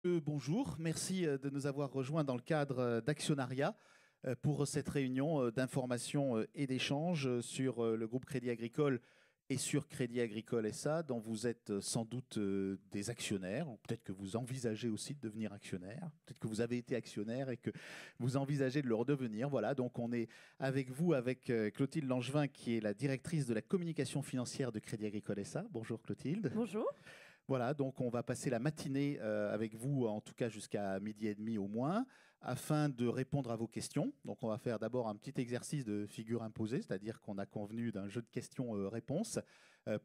Bonjour, merci de nous avoir rejoints dans le cadre d'Actionnariat pour cette réunion d'information et d'échange sur le groupe Crédit Agricole et sur Crédit Agricole SA, dont vous êtes sans doute des actionnaires, ou peut-être que vous envisagez aussi de devenir actionnaire, peut-être que vous avez été actionnaire et que vous envisagez de le redevenir. Voilà, donc on est avec vous, avec Clotilde Langevin, qui est la directrice de la communication financière de Crédit Agricole SA. Bonjour Clotilde. Bonjour. Voilà, donc on va passer la matinée avec vous, en tout cas jusqu'à midi et demi au moins, afin de répondre à vos questions. Donc on va faire d'abord un petit exercice de figure imposée, c'est-à-dire qu'on a convenu d'un jeu de questions-réponses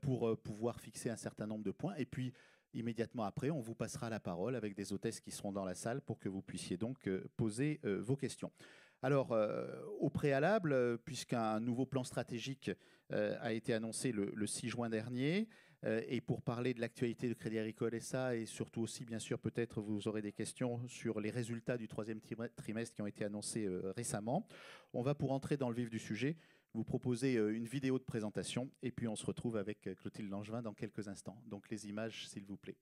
pour pouvoir fixer un certain nombre de points. Et puis immédiatement après, on vous passera la parole avec des hôtesses qui seront dans la salle pour que vous puissiez donc poser vos questions. Alors, au préalable, puisqu'un nouveau plan stratégique a été annoncé le 6 juin dernier, et pour parler de l'actualité de Crédit Agricole SA, et surtout aussi, bien sûr, peut-être vous aurez des questions sur les résultats du troisième trimestre qui ont été annoncés récemment, on va, pour entrer dans le vif du sujet, vous proposer une vidéo de présentation, et puis on se retrouve avec Clotilde Langevin dans quelques instants. Donc les images, s'il vous plaît.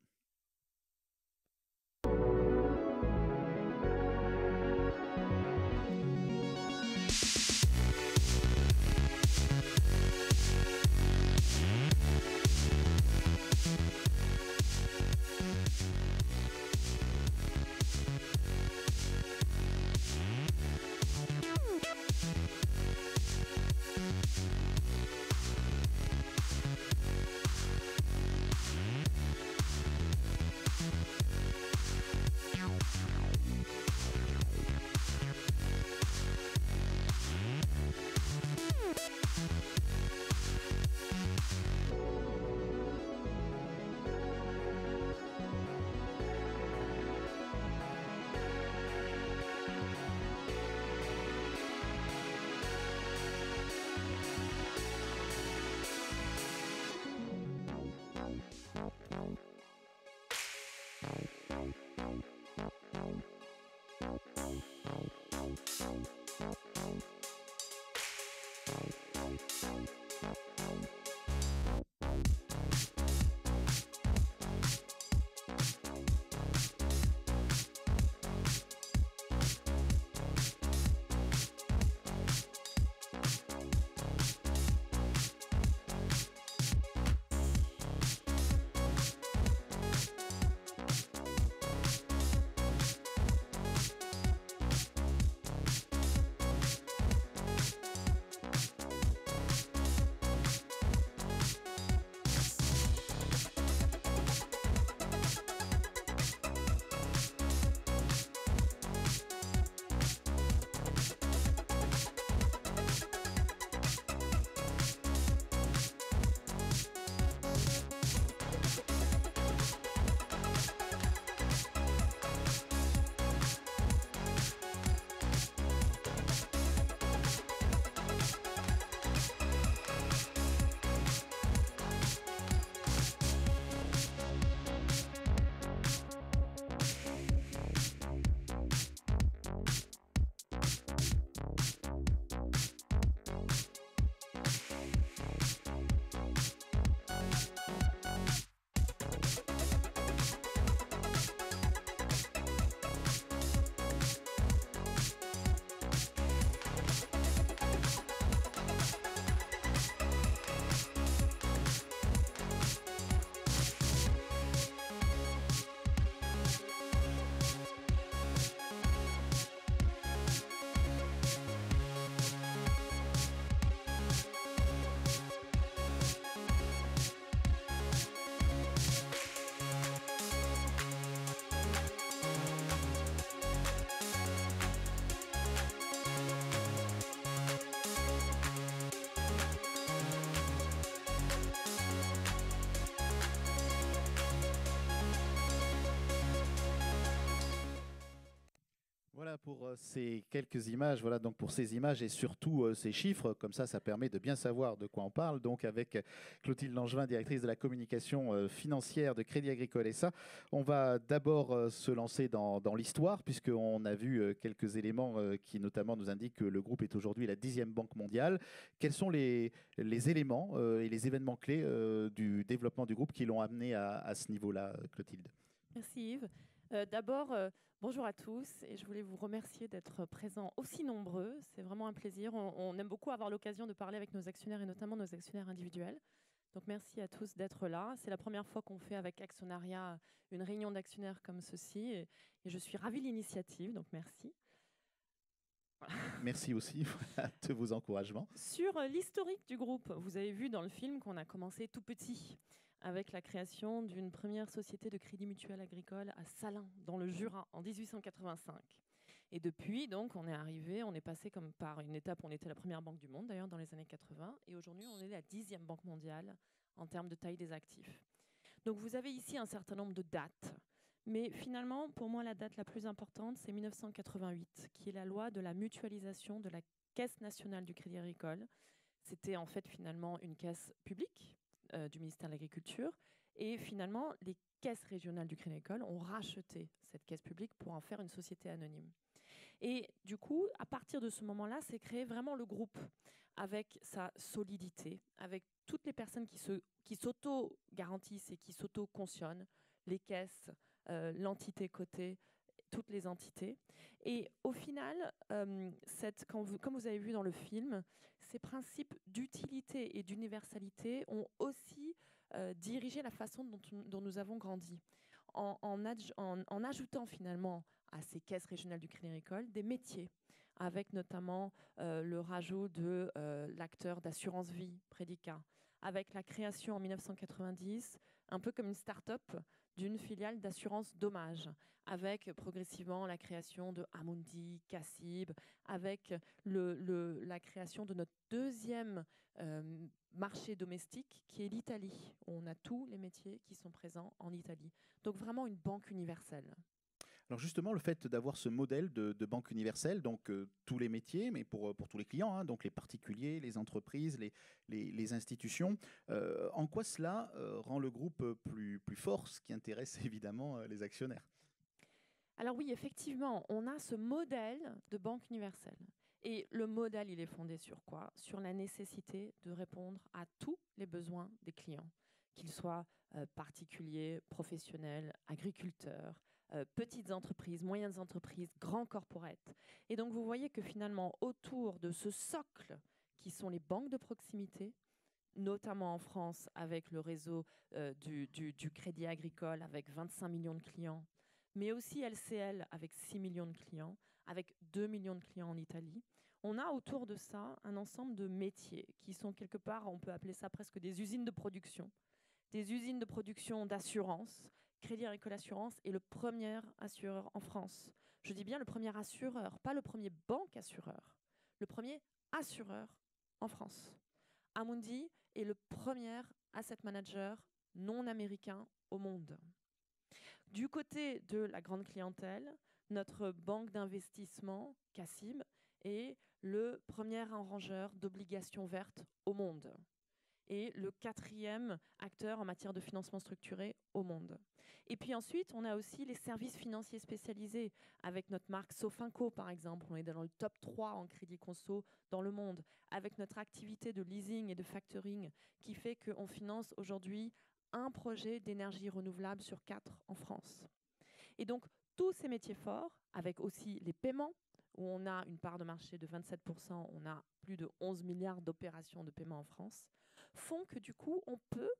Voilà pour ces quelques images, voilà donc pour ces images et surtout ces chiffres, comme ça permet de bien savoir de quoi on parle. Donc avec Clotilde Langevin, directrice de la communication financière de Crédit Agricole SA, on va d'abord se lancer dans l'histoire, puisqu'on a vu quelques éléments qui notamment nous indiquent que le groupe est aujourd'hui la 10e banque mondiale. Quels sont les éléments et les événements clés du développement du groupe qui l'ont amené à ce niveau-là, Clotilde? Merci Yves. D'abord, bonjour à tous et je voulais vous remercier d'être présents aussi nombreux. C'est vraiment un plaisir. On aime beaucoup avoir l'occasion de parler avec nos actionnaires et notamment nos actionnaires individuels. Donc merci à tous d'être là. C'est la première fois qu'on fait avec Actionnariat une réunion d'actionnaires comme ceci et je suis ravie de l'initiative, donc merci. Merci aussi de vos encouragements. Sur l'historique du groupe, vous avez vu dans le film qu'on a commencé tout petit avec la création d'une première société de crédit mutuel agricole à Salins, dans le Jura, en 1885. Et depuis, donc, on est passé comme par une étape, on était la première banque du monde, d'ailleurs, dans les années 80, et aujourd'hui, on est la 10e banque mondiale en termes de taille des actifs. Donc, vous avez ici un certain nombre de dates. Mais finalement, pour moi, la date la plus importante, c'est 1988, qui est la loi de la mutualisation de la Caisse nationale du Crédit Agricole. C'était en fait finalement une caisse publique du ministère de l'Agriculture. Et finalement, les caisses régionales du Crédit Agricole ont racheté cette caisse publique pour en faire une société anonyme. Et du coup, à partir de ce moment-là, s'est créé vraiment le groupe avec sa solidité, avec toutes les personnes qui s'auto-garantissent et qui s'auto-cautionnent, les caisses, l'entité cotée, toutes les entités. Et au final, comme vous avez vu dans le film, ces principes d'utilité et d'universalité ont aussi dirigé la façon dont nous avons grandi, en ajoutant finalement à ces caisses régionales du Crédit Agricole des métiers, avec notamment le rajout de l'acteur d'assurance vie, Prédica, avec la création en 1990, un peu comme une start-up, d'une filiale d'assurance dommage, avec progressivement la création de Amundi, CACIB, avec la création de notre deuxième marché domestique, qui est l'Italie. On a tous les métiers qui sont présents en Italie. Donc vraiment une banque universelle. Alors justement, le fait d'avoir ce modèle de banque universelle, donc tous les métiers, mais pour tous les clients, hein, donc les particuliers, les entreprises, les institutions, en quoi cela rend le groupe plus fort, ce qui intéresse évidemment les actionnaires? Alors oui, effectivement, on a ce modèle de banque universelle. Et le modèle, il est fondé sur quoi? Sur la nécessité de répondre à tous les besoins des clients, qu'ils soient particuliers, professionnels, agriculteurs, petites entreprises, moyennes entreprises, grands corporates. Et donc vous voyez que finalement, autour de ce socle qui sont les banques de proximité, notamment en France avec le réseau du Crédit Agricole avec 25 millions de clients, mais aussi LCL avec 6 millions de clients, avec 2 millions de clients en Italie. On a autour de ça un ensemble de métiers qui sont quelque part, on peut appeler ça presque des usines de production d'assurance. Crédit Agricole Assurance est le premier assureur en France. Je dis bien le premier assureur, pas le premier banque assureur, le premier assureur en France. Amundi est le premier asset manager non américain au monde. Du côté de la grande clientèle, notre banque d'investissement, CACIB, est le premier arrangeur d'obligations vertes au monde et le 4e acteur en matière de financement structuré au monde. Et puis ensuite, on a aussi les services financiers spécialisés avec notre marque Sofinco, par exemple. On est dans le top 3 en crédit conso dans le monde, avec notre activité de leasing et de factoring qui fait qu'on finance aujourd'hui un projet d'énergie renouvelable sur 4 en France. Et donc, tous ces métiers forts, avec aussi les paiements, où on a une part de marché de 27%, on a plus de 11 milliards d'opérations de paiement en France, font que du coup, on peut,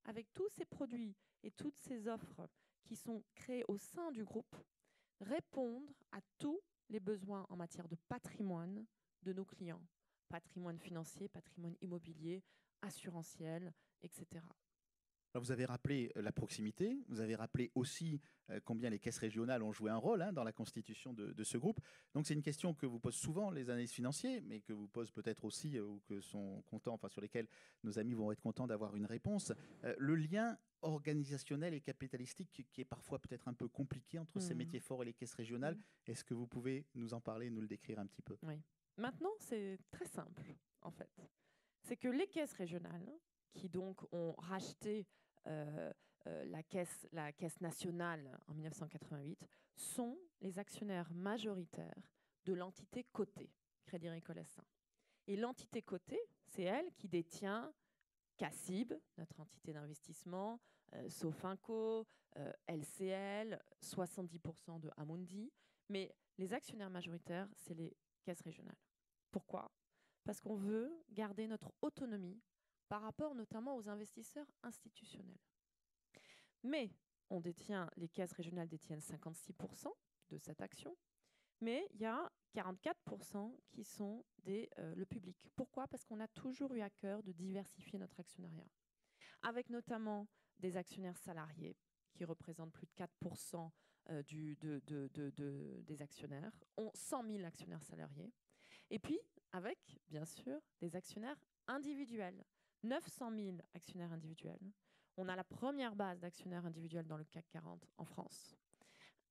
avec tous ces produits et toutes ces offres qui sont créées au sein du groupe, répondre à tous les besoins en matière de patrimoine de nos clients. Patrimoine financier, patrimoine immobilier, assurantiel, etc. Alors vous avez rappelé la proximité, vous avez rappelé aussi combien les caisses régionales ont joué un rôle hein, dans la constitution de ce groupe. Donc c'est une question que vous posent souvent les analystes financiers, mais que vous posent peut-être aussi ou que sont contents, enfin sur lesquels nos amis vont être contents d'avoir une réponse. Le lien organisationnel et capitalistique qui est parfois peut-être un peu compliqué entre ces métiers forts et les caisses régionales. Est-ce que vous pouvez nous en parler, nous le décrire un petit peu? Oui. Maintenant, c'est très simple, en fait. C'est que les caisses régionales, qui donc ont racheté la caisse nationale en 1988, sont les actionnaires majoritaires de l'entité cotée, Crédit Agricole S.A. Et l'entité cotée, c'est elle qui détient CACIB, notre entité d'investissement, Sofinco, LCL, 70% de Amundi. Mais les actionnaires majoritaires, c'est les caisses régionales. Pourquoi? Parce qu'on veut garder notre autonomie par rapport notamment aux investisseurs institutionnels. Mais les caisses régionales détiennent 56% de cette action, mais il y a 44% qui sont le public. Pourquoi? Parce qu'on a toujours eu à cœur de diversifier notre actionnariat, avec notamment des actionnaires salariés qui représentent plus de 4% des actionnaires, ont 100 000 actionnaires salariés, et puis avec, bien sûr, des actionnaires individuels, 900 000 actionnaires individuels. On a la première base d'actionnaires individuels dans le CAC 40 en France.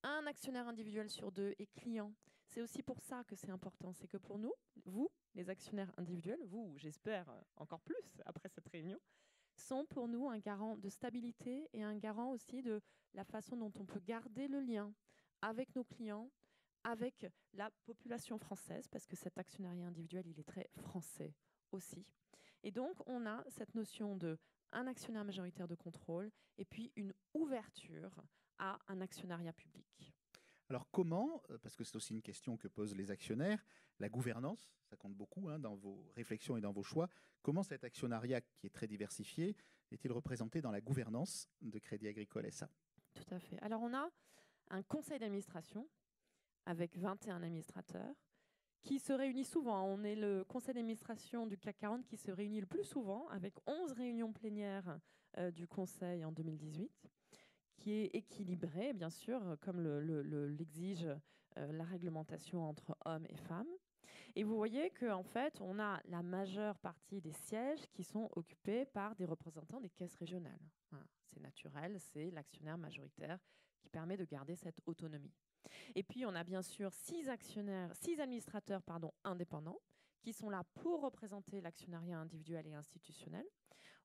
Un actionnaire individuel sur 2 est client. C'est aussi pour ça que c'est important. C'est que pour nous, vous, les actionnaires individuels, vous, j'espère encore plus après cette réunion, sont pour nous un garant de stabilité et un garant aussi de la façon dont on peut garder le lien avec nos clients, avec la population française, parce que cet actionnariat individuel, il est très français aussi. Et donc, on a cette notion d'un actionnaire majoritaire de contrôle et puis une ouverture à un actionnariat public. Alors comment, parce que c'est aussi une question que posent les actionnaires, la gouvernance, ça compte beaucoup dans vos réflexions et dans vos choix, comment cet actionnariat qui est très diversifié est-il représenté dans la gouvernance de Crédit Agricole SA? Tout à fait. Alors on a un conseil d'administration avec 21 administrateurs qui se réunit souvent. On est le conseil d'administration du CAC 40 qui se réunit le plus souvent, avec 11 réunions plénières du conseil en 2018, qui est équilibré, bien sûr, comme l'exige la réglementation entre hommes et femmes. Et vous voyez qu'en fait, on a la majeure partie des sièges qui sont occupés par des représentants des caisses régionales. Voilà. C'est naturel, c'est l'actionnaire majoritaire qui permet de garder cette autonomie. Et puis, on a bien sûr 6 administrateurs indépendants qui sont là pour représenter l'actionnariat individuel et institutionnel.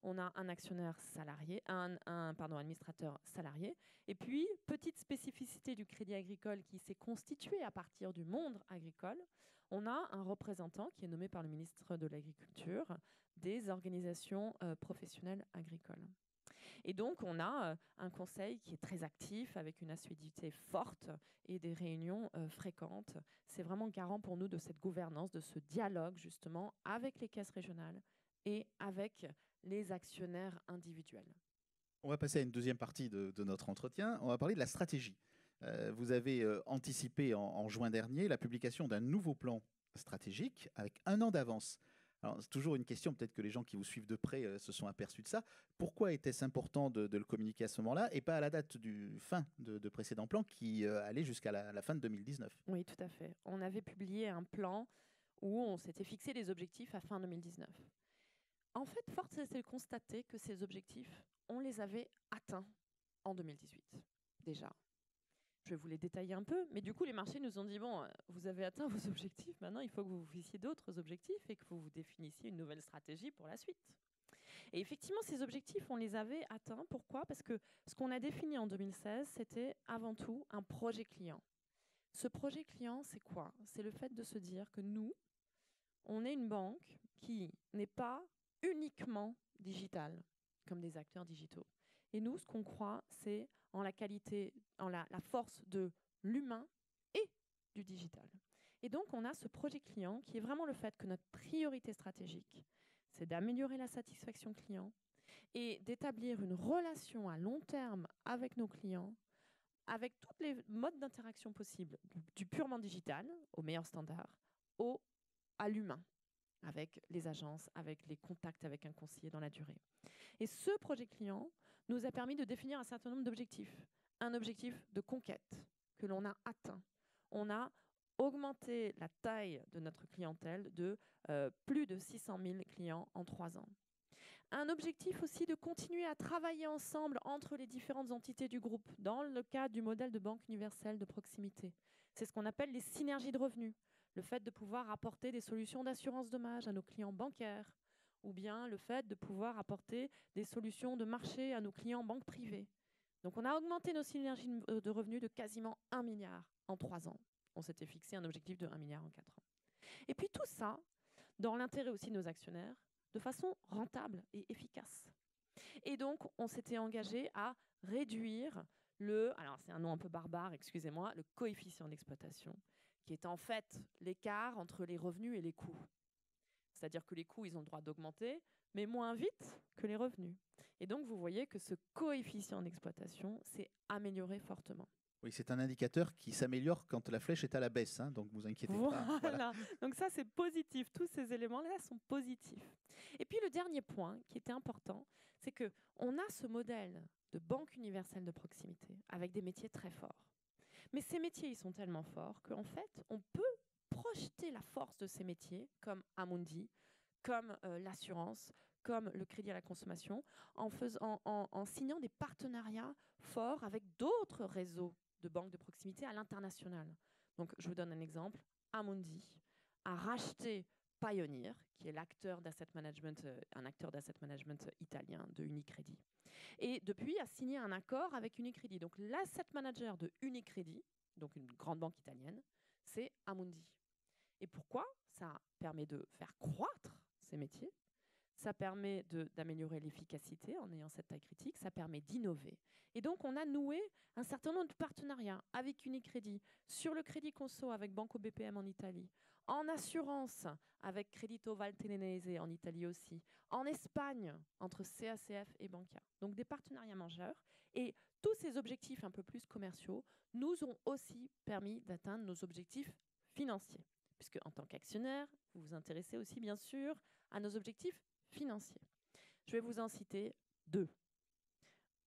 On a un actionnaire salarié, administrateur salarié. Et puis, petite spécificité du Crédit Agricole qui s'est constitué à partir du monde agricole, on a un représentant qui est nommé par le ministre de l'Agriculture des organisations professionnelles agricoles. Et donc, on a un conseil qui est très actif, avec une assiduité forte et des réunions fréquentes. C'est vraiment garant pour nous de cette gouvernance, de ce dialogue justement avec les caisses régionales et avec les actionnaires individuels. On va passer à une deuxième partie de notre entretien. On va parler de la stratégie. Vous avez anticipé en juin dernier la publication d'un nouveau plan stratégique avec 1 an d'avance. Alors, c'est toujours une question, peut-être que les gens qui vous suivent de près se sont aperçus de ça. Pourquoi était-ce important de le communiquer à ce moment-là et pas à la date du fin de précédent plan qui allait jusqu'à la fin de 2019? Oui, tout à fait. On avait publié un plan où on s'était fixé les objectifs à fin 2019. En fait, force est de constater que ces objectifs, on les avait atteints en 2018, déjà. Je vais vous les détailler un peu, mais du coup, les marchés nous ont dit, bon, vous avez atteint vos objectifs, maintenant, il faut que vous fixiez d'autres objectifs et que vous définissiez une nouvelle stratégie pour la suite. Et effectivement, ces objectifs, on les avait atteints. Pourquoi? Parce que ce qu'on a défini en 2016, c'était avant tout un projet client. Ce projet client, c'est quoi? C'est le fait de se dire que nous, on est une banque qui n'est pas uniquement digitale, comme des acteurs digitaux. Et nous, ce qu'on croit, c'est en la qualité, en la force de l'humain et du digital. Et donc, on a ce projet client qui est vraiment le fait que notre priorité stratégique, c'est d'améliorer la satisfaction client et d'établir une relation à long terme avec nos clients, avec tous les modes d'interaction possibles, du purement digital, au meilleur standard, à l'humain, avec les agences, avec les contacts avec un conseiller dans la durée. Et ce projet client nous a permis de définir un certain nombre d'objectifs. Un objectif de conquête que l'on a atteint. On a augmenté la taille de notre clientèle de plus de 600 000 clients en 3 ans. Un objectif aussi de continuer à travailler ensemble entre les différentes entités du groupe dans le cadre du modèle de banque universelle de proximité. C'est ce qu'on appelle les synergies de revenus. Le fait de pouvoir apporter des solutions d'assurance dommage à nos clients bancaires, ou bien le fait de pouvoir apporter des solutions de marché à nos clients banques privées. Donc on a augmenté nos synergies de revenus de quasiment 1 milliard en 3 ans. On s'était fixé un objectif de 1 milliard en 4 ans. Et puis tout ça, dans l'intérêt aussi de nos actionnaires, de façon rentable et efficace. Et donc on s'était engagé à réduire alors c'est un nom un peu barbare, excusez-moi, le coefficient d'exploitation, qui est en fait l'écart entre les revenus et les coûts. C'est-à-dire que les coûts, ils ont le droit d'augmenter, mais moins vite que les revenus. Et donc, vous voyez que ce coefficient d'exploitation s'est amélioré fortement. Oui, c'est un indicateur qui s'améliore quand la flèche est à la baisse, hein, donc vous inquiétez pas. Voilà, donc ça c'est positif, tous ces éléments-là sont positifs. Et puis le dernier point qui était important, c'est qu'on a ce modèle de banque universelle de proximité avec des métiers très forts. Mais ces métiers, ils sont tellement forts qu'en fait, on peut projeter la force de ces métiers comme Amundi, comme l'assurance, comme le crédit à la consommation, en signant des partenariats forts avec d'autres réseaux de banques de proximité à l'international. Donc, je vous donne un exemple. Amundi a racheté Pioneer, qui est l'acteur d'asset management, un acteur d'asset management italien de Unicredit. Et depuis, a signé un accord avec Unicredit. Donc, l'asset manager de Unicredit, donc une grande banque italienne, c'est Amundi. Et pourquoi? Ça permet de faire croître ces métiers. Ça permet d'améliorer l'efficacité en ayant cette taille critique, ça permet d'innover. Et donc, on a noué un certain nombre de partenariats avec Unicredit, sur le crédit conso avec Banco BPM en Italie, en assurance avec Credito Valtellinese en Italie aussi, en Espagne entre CACF et Bankia. Donc, des partenariats majeurs. Et tous ces objectifs un peu plus commerciaux nous ont aussi permis d'atteindre nos objectifs financiers. Puisque en tant qu'actionnaire, vous vous intéressez aussi bien sûr à nos objectifs financiers. Je vais vous en citer deux.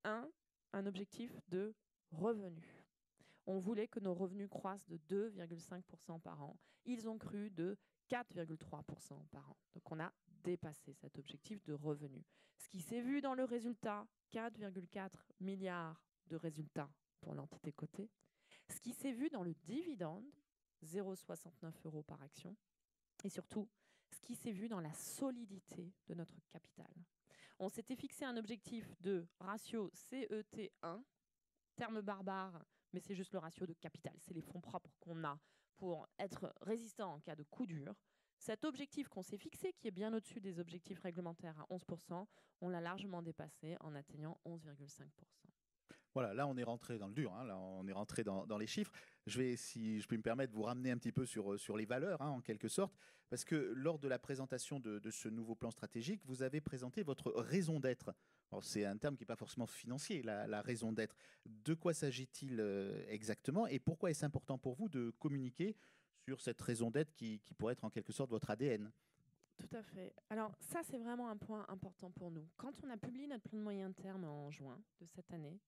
Un objectif de revenu. On voulait que nos revenus croissent de 2,5% par an. Ils ont cru de 4,3% par an. Donc on a dépassé cet objectif de revenu. Ce qui s'est vu dans le résultat, 4,4 milliards de résultats pour l'entité cotée. Ce qui s'est vu dans le dividende, 0,69 € par action. Et surtout, ce qui s'est vu dans la solidité de notre capital. On s'était fixé un objectif de ratio CET1, terme barbare, mais c'est juste le ratio de capital. C'est les fonds propres qu'on a pour être résistant en cas de coup dur. Cet objectif qu'on s'est fixé, qui est bien au-dessus des objectifs réglementaires à 11%, on l'a largement dépassé en atteignant 11,5%. Voilà, là on est rentré dans le dur, hein, là on est rentré dans les chiffres. Je vais, si je puis me permettre, vous ramener un petit peu sur les valeurs, hein, en quelque sorte, parce que lors de la présentation de ce nouveau plan stratégique, vous avez présenté votre raison d'être. Alors, c'est un terme qui n'est pas forcément financier, la raison d'être. De quoi s'agit-il exactement et pourquoi est-ce important pour vous de communiquer sur cette raison d'être qui pourrait être en quelque sorte votre ADN? Tout à fait. Alors ça, c'est vraiment un point important pour nous. Quand on a publié notre plan de moyen terme en juin de cette année,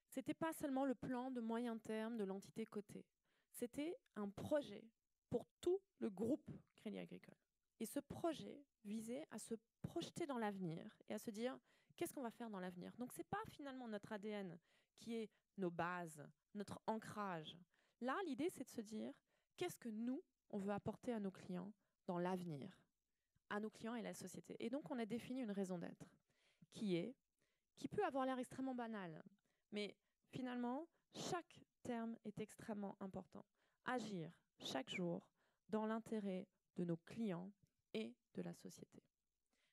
c'était pas seulement le plan de moyen terme de l'entité cotée. C'était un projet pour tout le groupe Crédit Agricole. Et ce projet visait à se projeter dans l'avenir et à se dire qu'est-ce qu'on va faire dans l'avenir. Donc c'est pas finalement notre ADN qui est nos bases, notre ancrage. Là, l'idée, c'est de se dire qu'est-ce que nous, on veut apporter à nos clients dans l'avenir, à nos clients et la société. Et donc, on a défini une raison d'être qui peut avoir l'air extrêmement banale, mais finalement, chaque terme est extrêmement important. Agir chaque jour dans l'intérêt de nos clients et de la société.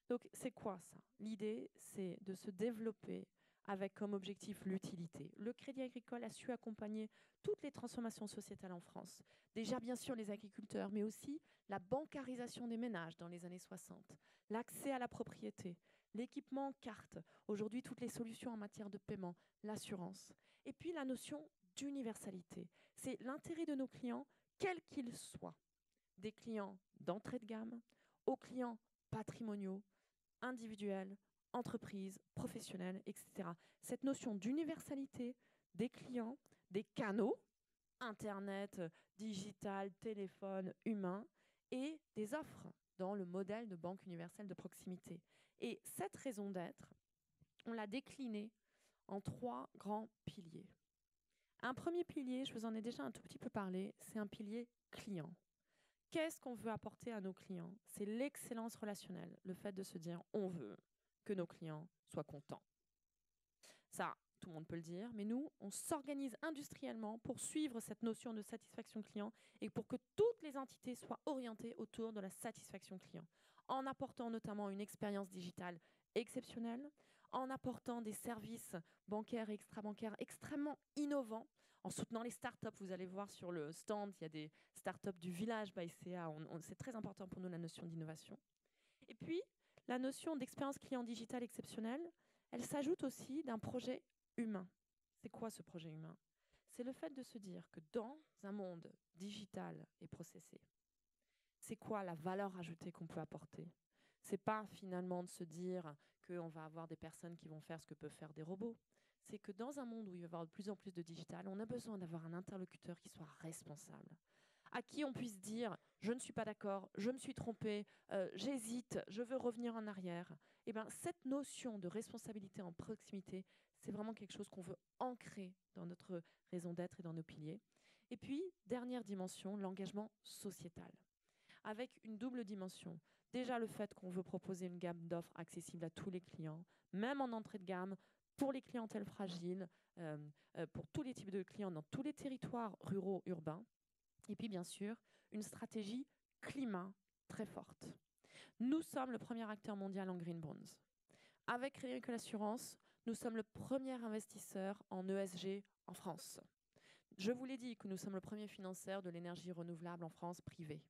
Donc, c'est quoi ça? L'idée, c'est de se développer avec comme objectif l'utilité. Le Crédit Agricole a su accompagner toutes les transformations sociétales en France. Déjà, bien sûr, les agriculteurs, mais aussi la bancarisation des ménages dans les années 60, l'accès à la propriété, l'équipement carte, aujourd'hui toutes les solutions en matière de paiement, l'assurance. Et puis la notion d'universalité. C'est l'intérêt de nos clients, quels qu'ils soient. Des clients d'entrée de gamme aux clients patrimoniaux, individuels, entreprises, professionnels, etc. Cette notion d'universalité des clients, des canaux, Internet, digital, téléphone, humain, et des offres dans le modèle de banque universelle de proximité. Et cette raison d'être, on l'a déclinée en 3 grands piliers. Un premier pilier, je vous en ai déjà un tout petit peu parlé, c'est un pilier client. Qu'est-ce qu'on veut apporter à nos clients? C'est l'excellence relationnelle, le fait de se dire on veut que nos clients soient contents. Ça, tout le monde peut le dire, mais nous, on s'organise industriellement pour suivre cette notion de satisfaction client et pour que toutes les entités soient orientées autour de la satisfaction client, en apportant notamment une expérience digitale exceptionnelle, en apportant des services bancaires et extra-bancaires extrêmement innovants, en soutenant les startups. Vous allez voir sur le stand, il y a des startups du village by CA. C'est très important pour nous, la notion d'innovation. Et puis, la notion d'expérience client digitale exceptionnelle, elle s'ajoute aussi d'un projet humain. C'est quoi ce projet humain? C'est le fait de se dire que dans un monde digital et processé, c'est quoi la valeur ajoutée qu'on peut apporter? C'est pas finalement de se dire qu'on va avoir des personnes qui vont faire ce que peuvent faire des robots. C'est que dans un monde où il va y avoir de plus en plus de digital, on a besoin d'avoir un interlocuteur qui soit responsable, à qui on puisse dire « je ne suis pas d'accord, je me suis trompé, j'hésite, je veux revenir en arrière ». Et bien, cette notion de responsabilité en proximité, c'est vraiment quelque chose qu'on veut ancrer dans notre raison d'être et dans nos piliers. Et puis, dernière dimension, l'engagement sociétal, avec une double dimension. Déjà, le fait qu'on veut proposer une gamme d'offres accessible à tous les clients, même en entrée de gamme, pour les clientèles fragiles, pour tous les types de clients dans tous les territoires ruraux, urbains. Et puis, bien sûr, une stratégie climat très forte. Nous sommes le premier acteur mondial en Green Bonds. Avec Crédit Agricole Assurance, nous sommes le premier investisseur en ESG en France. Je vous l'ai dit que nous sommes le premier financeur de l'énergie renouvelable en France privée.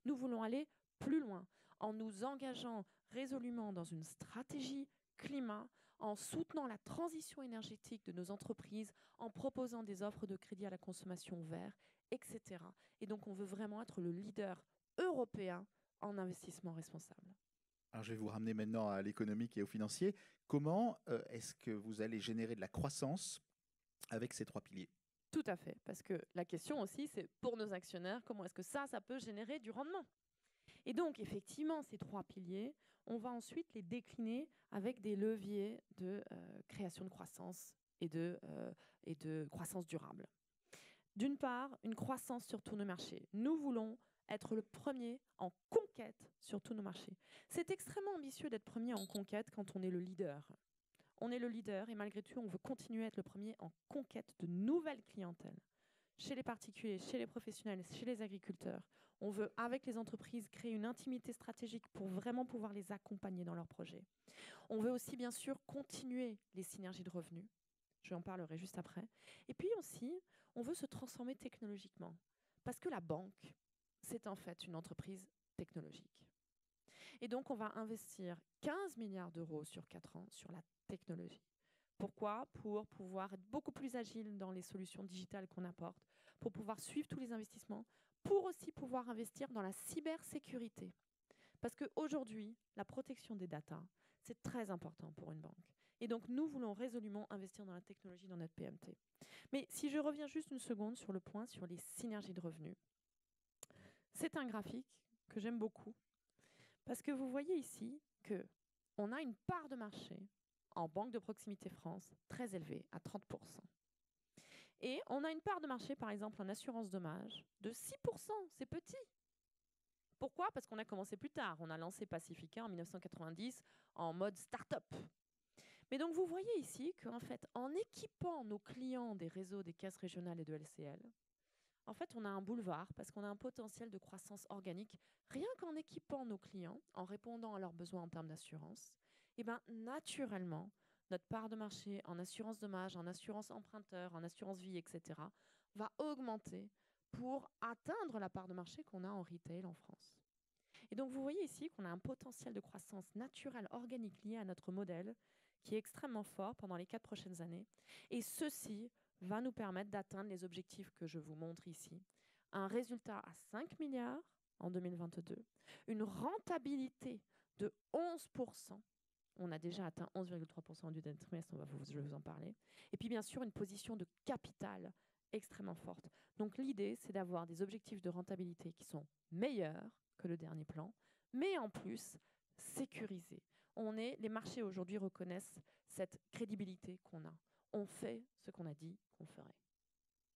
Nous voulons aller plus loin en nous engageant résolument dans une stratégie climat, en soutenant la transition énergétique de nos entreprises, en proposant des offres de crédit à la consommation vert, etc. Et donc, on veut vraiment être le leader européen en investissement responsable. Alors, je vais vous ramener maintenant à l'économique et au financier. Comment est-ce que vous allez générer de la croissance avec ces 3 piliers? Tout à fait, parce que la question aussi, c'est pour nos actionnaires, comment est-ce que ça peut générer du rendement? Et donc, effectivement, ces 3 piliers, on va ensuite les décliner avec des leviers de création de croissance et de croissance durable. D'une part, une croissance sur tous nos marchés. Nous voulons être le premier en conquête sur tous nos marchés. C'est extrêmement ambitieux d'être premier en conquête quand on est le leader. On est le leader et malgré tout, on veut continuer à être le premier en conquête de nouvelles clientèles. Chez les particuliers, chez les professionnels, chez les agriculteurs. On veut, avec les entreprises, créer une intimité stratégique pour vraiment pouvoir les accompagner dans leurs projets. On veut aussi, bien sûr, continuer les synergies de revenus. Je en parlerai juste après. Et puis aussi, on veut se transformer technologiquement. Parce que la banque, c'est en fait une entreprise technologique. Et donc, on va investir 15 milliards d'euros sur 4 ans sur la technologie. Pourquoi? Pour pouvoir être beaucoup plus agile dans les solutions digitales qu'on apporte, pour pouvoir suivre tous les investissements, pour aussi pouvoir investir dans la cybersécurité. Parce qu'aujourd'hui, la protection des data, c'est très important pour une banque. Et donc, nous voulons résolument investir dans la technologie dans notre PMT. Mais si je reviens juste une seconde sur le point sur les synergies de revenus, c'est un graphique que j'aime beaucoup. Parce que vous voyez ici qu'on a une part de marché en banque de proximité France très élevée, à 30%. Et on a une part de marché, par exemple, en assurance dommage, de 6%. C'est petit. Pourquoi? Parce qu'on a commencé plus tard. On a lancé Pacifica en 1990 en mode start-up. Mais donc, vous voyez ici qu'en fait, en équipant nos clients des réseaux des caisses régionales et de LCL, en fait, on a un boulevard parce qu'on a un potentiel de croissance organique rien qu'en équipant nos clients, en répondant à leurs besoins en termes d'assurance. Et bien, naturellement, notre part de marché en assurance dommage, en assurance emprunteur, en assurance vie, etc., va augmenter pour atteindre la part de marché qu'on a en retail en France. Et donc, vous voyez ici qu'on a un potentiel de croissance naturelle, organique lié à notre modèle qui est extrêmement fort pendant les 4 prochaines années. Et ceci va nous permettre d'atteindre les objectifs que je vous montre ici. Un résultat à 5 milliards en 2022, une rentabilité de 11%. On a déjà atteint 11,3% du dernier trimestre, je vais vous en parler. Et puis bien sûr, une position de capital extrêmement forte. Donc l'idée, c'est d'avoir des objectifs de rentabilité qui sont meilleurs que le dernier plan, mais en plus sécurisés. Les marchés aujourd'hui reconnaissent cette crédibilité qu'on a. On fait ce qu'on a dit qu'on ferait.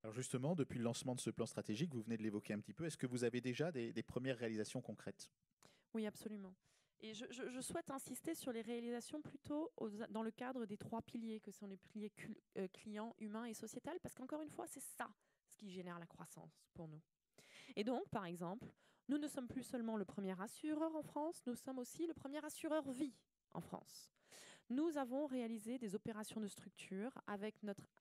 Alors justement, depuis le lancement de ce plan stratégique, vous venez de l'évoquer un petit peu, est-ce que vous avez déjà des premières réalisations concrètes? Oui, absolument. Et je souhaite insister sur les réalisations plutôt dans le cadre des 3 piliers, que sont les piliers clients, humains et sociétal, parce qu'encore une fois, c'est ça ce qui génère la croissance pour nous. Et donc, par exemple, nous ne sommes plus seulement le premier assureur en France, nous sommes aussi le premier assureur vie en France. nous avons réalisé des opérations de structure avec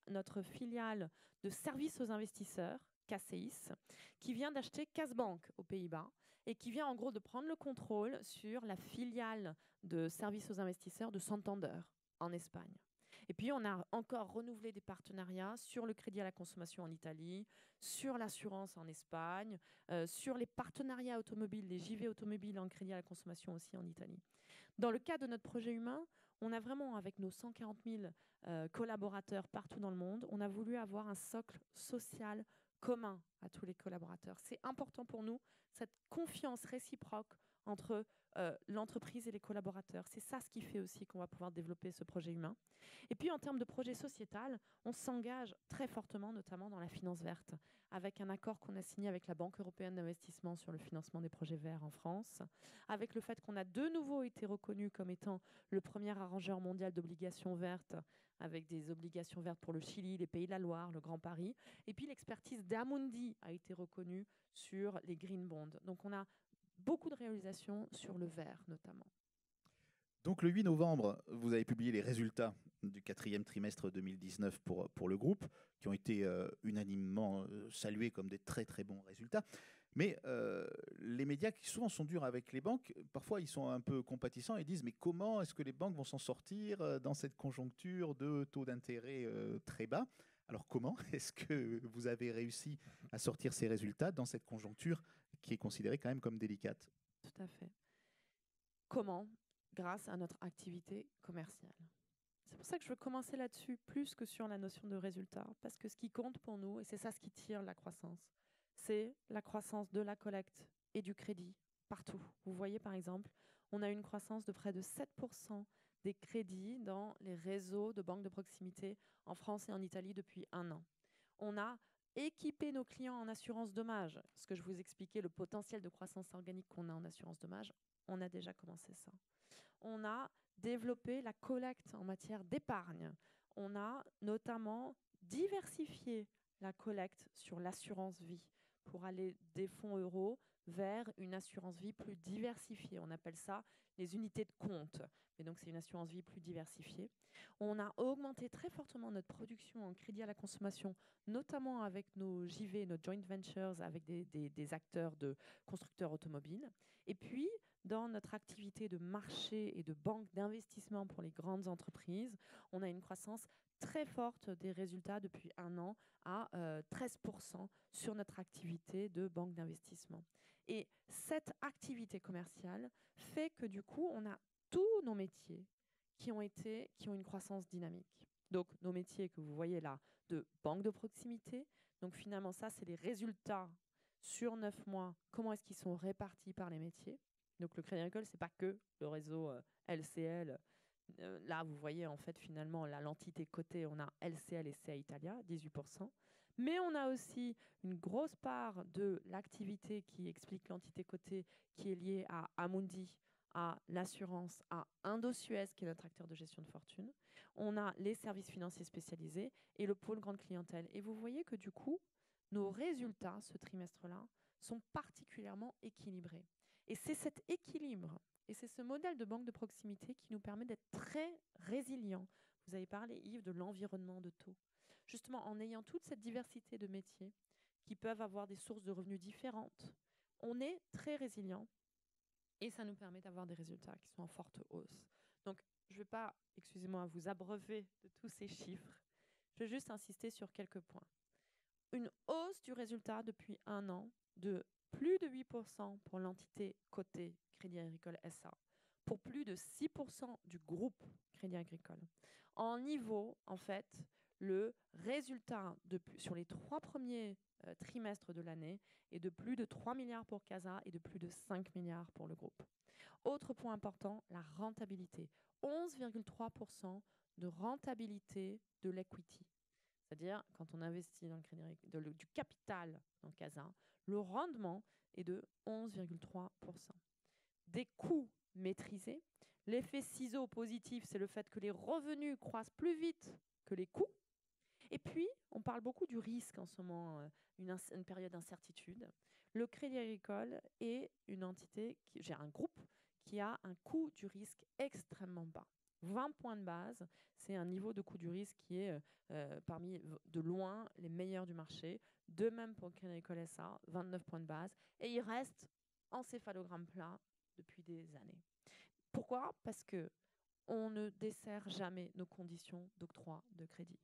notre filiale de services aux investisseurs, KCIS, qui vient d'acheter Casbank aux Pays-Bas et qui vient en gros de prendre le contrôle sur la filiale de services aux investisseurs de Santander en Espagne. Et puis, on a encore renouvelé des partenariats sur le crédit à la consommation en Italie, sur l'assurance en Espagne, sur les partenariats automobiles, les JV automobiles en crédit à la consommation aussi en Italie. Dans le cas de notre projet humain, on a vraiment, avec nos 140 000 collaborateurs partout dans le monde, on a voulu avoir un socle social commun à tous les collaborateurs. C'est important pour nous, cette confiance réciproque entre l'entreprise et les collaborateurs. C'est ça ce qui fait aussi qu'on va pouvoir développer ce projet humain. Et puis en termes de projet sociétal, on s'engage très fortement, notamment dans la finance verte, avec un accord qu'on a signé avec la Banque européenne d'investissement sur le financement des projets verts en France, avec le fait qu'on a de nouveau été reconnu comme étant le premier arrangeur mondial d'obligations vertes, avec des obligations vertes pour le Chili, les Pays de la Loire, le Grand Paris. Et puis l'expertise d'Amundi a été reconnue sur les green bonds. Donc on a beaucoup de réalisations sur le vert notamment. Donc le 8 novembre, vous avez publié les résultats du 4e trimestre 2019 pour le groupe, qui ont été unanimement salués comme des très très bons résultats. Mais les médias qui souvent sont durs avec les banques, parfois ils sont un peu compatissants et disent mais comment est-ce que les banques vont s'en sortir dans cette conjoncture de taux d'intérêt très bas? Alors comment est-ce que vous avez réussi à sortir ces résultats dans cette conjoncture qui est considérée quand même comme délicate? Tout à fait. Comment? Grâce à notre activité commerciale. C'est pour ça que je veux commencer là-dessus plus que sur la notion de résultat, parce que ce qui compte pour nous, et c'est ça ce qui tire la croissance, c'est la croissance de la collecte et du crédit partout. Vous voyez par exemple, on a une croissance de près de 7% des crédits dans les réseaux de banques de proximité en France et en Italie depuis 1 an. On a équipé nos clients en assurance dommage. Ce que je vous expliquais, le potentiel de croissance organique qu'on a en assurance dommage, on a déjà commencé ça. On a développé la collecte en matière d'épargne. On a notamment diversifié la collecte sur l'assurance vie pour aller des fonds euros vers une assurance vie plus diversifiée. On appelle ça les unités de compte. Et donc, c'est une assurance vie plus diversifiée. On a augmenté très fortement notre production en crédit à la consommation, notamment avec nos JV, nos joint ventures, avec des acteurs de constructeurs automobiles. Et puis, dans notre activité de marché et de banque d'investissement pour les grandes entreprises, on a une croissance très forte des résultats depuis 1 an à 13% sur notre activité de banque d'investissement. Et cette activité commerciale fait que du coup, on a tous nos métiers qui ont une croissance dynamique. Donc, nos métiers que vous voyez là, de banque de proximité. Donc, finalement, ça, c'est les résultats sur 9 mois. Comment est-ce qu'ils sont répartis par les métiers? Donc, le Crédit Agricole, ce n'est pas que le réseau LCL. Là, vous voyez, en fait, finalement, l'entité cotée, on a LCL et CA Italia, 18%. Mais on a aussi une grosse part de l'activité qui explique l'entité cotée qui est liée à Amundi, à l'assurance, à Indosuez, qui est notre acteur de gestion de fortune. On a les services financiers spécialisés et le pôle grande clientèle. Et vous voyez que du coup, nos résultats, ce trimestre-là, sont particulièrement équilibrés. Et c'est cet équilibre et c'est ce modèle de banque de proximité qui nous permet d'être très résilients. Vous avez parlé, Yves, de l'environnement de taux. Justement, en ayant toute cette diversité de métiers qui peuvent avoir des sources de revenus différentes, on est très résilient et ça nous permet d'avoir des résultats qui sont en forte hausse. Donc, je ne vais pas, excusez-moi, vous abreuver de tous ces chiffres. Je vais juste insister sur quelques points. Une hausse du résultat depuis 1 an de plus de 8% pour l'entité cotée Crédit Agricole SA, pour plus de 6% du groupe Crédit Agricole. En niveau, en fait, le résultat sur les 3 premiers trimestres de l'année est de plus de 3 milliards pour CASA et de plus de 5 milliards pour le groupe. Autre point important, la rentabilité. 11,3% de rentabilité de l'equity. C'est-à-dire, quand on investit dans le crédit, du capital dans CASA, le rendement est de 11,3%. Des coûts maîtrisés. L'effet ciseau positif, c'est le fait que les revenus croissent plus vite que les coûts. Et puis, on parle beaucoup du risque en ce moment, une période d'incertitude. Le Crédit Agricole est une entité, un groupe qui a un coût du risque extrêmement bas. 20 points de base, c'est un niveau de coût du risque qui est parmi de loin les meilleurs du marché. De même pour Crédit Agricole SA, 29 points de base. Et il reste encéphalogramme plat depuis des années. Pourquoi ? Parce que on ne dessert jamais nos conditions d'octroi de crédit.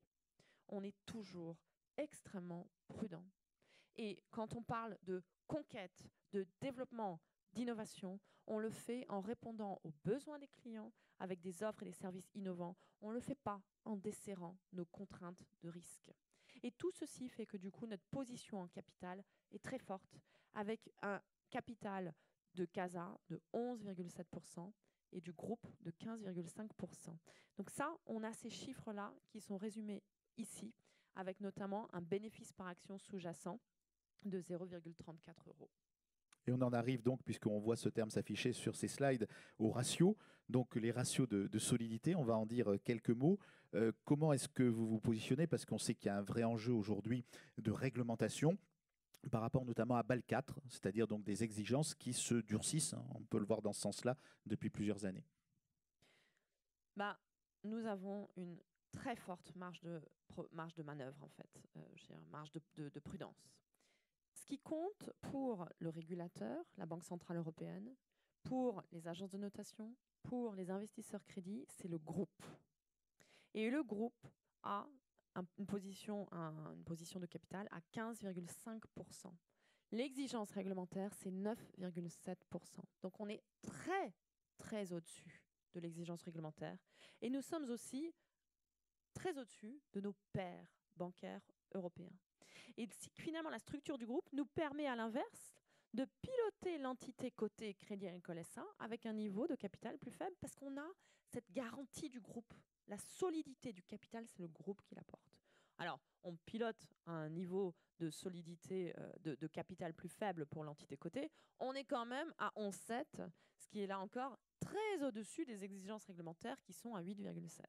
On est toujours extrêmement prudent. Et quand on parle de conquête, de développement, d'innovation, on le fait en répondant aux besoins des clients avec des offres et des services innovants. On ne le fait pas en desserrant nos contraintes de risque. Et tout ceci fait que du coup, notre position en capital est très forte, avec un capital de CASA de 11,7% et du groupe de 15,5%. Donc ça, on a ces chiffres-là qui sont résumés ici, avec notamment un bénéfice par action sous-jacent de 0,34 euros. Et on en arrive donc, puisqu'on voit ce terme s'afficher sur ces slides, aux ratios. Donc les ratios de solidité, on va en dire quelques mots. Comment est-ce que vous vous positionnez ? Parce qu'on sait qu'il y a un vrai enjeu aujourd'hui de réglementation par rapport notamment à BAL 4, c'est-à-dire donc des exigences qui se durcissent, hein, on peut le voir dans ce sens-là, depuis plusieurs années. Nous avons une très forte marge de manœuvre, en fait, marge de prudence. Ce qui compte pour le régulateur, la Banque centrale européenne, pour les agences de notation, pour les investisseurs crédits, c'est le groupe. Et le groupe a une position de capital à 15,5%. L'exigence réglementaire, c'est 9,7%. Donc on est très, très au-dessus de l'exigence réglementaire. Et nous sommes aussi très au-dessus de nos pairs bancaires européens. Et finalement, la structure du groupe nous permet à l'inverse de piloter l'entité cotée Crédit Agricole SA avec un niveau de capital plus faible parce qu'on a cette garantie du groupe. La solidité du capital, c'est le groupe qui l'apporte. Alors, on pilote un niveau de solidité de capital plus faible pour l'entité cotée. On est quand même à 11,7, ce qui est là encore très au-dessus des exigences réglementaires qui sont à 8,7.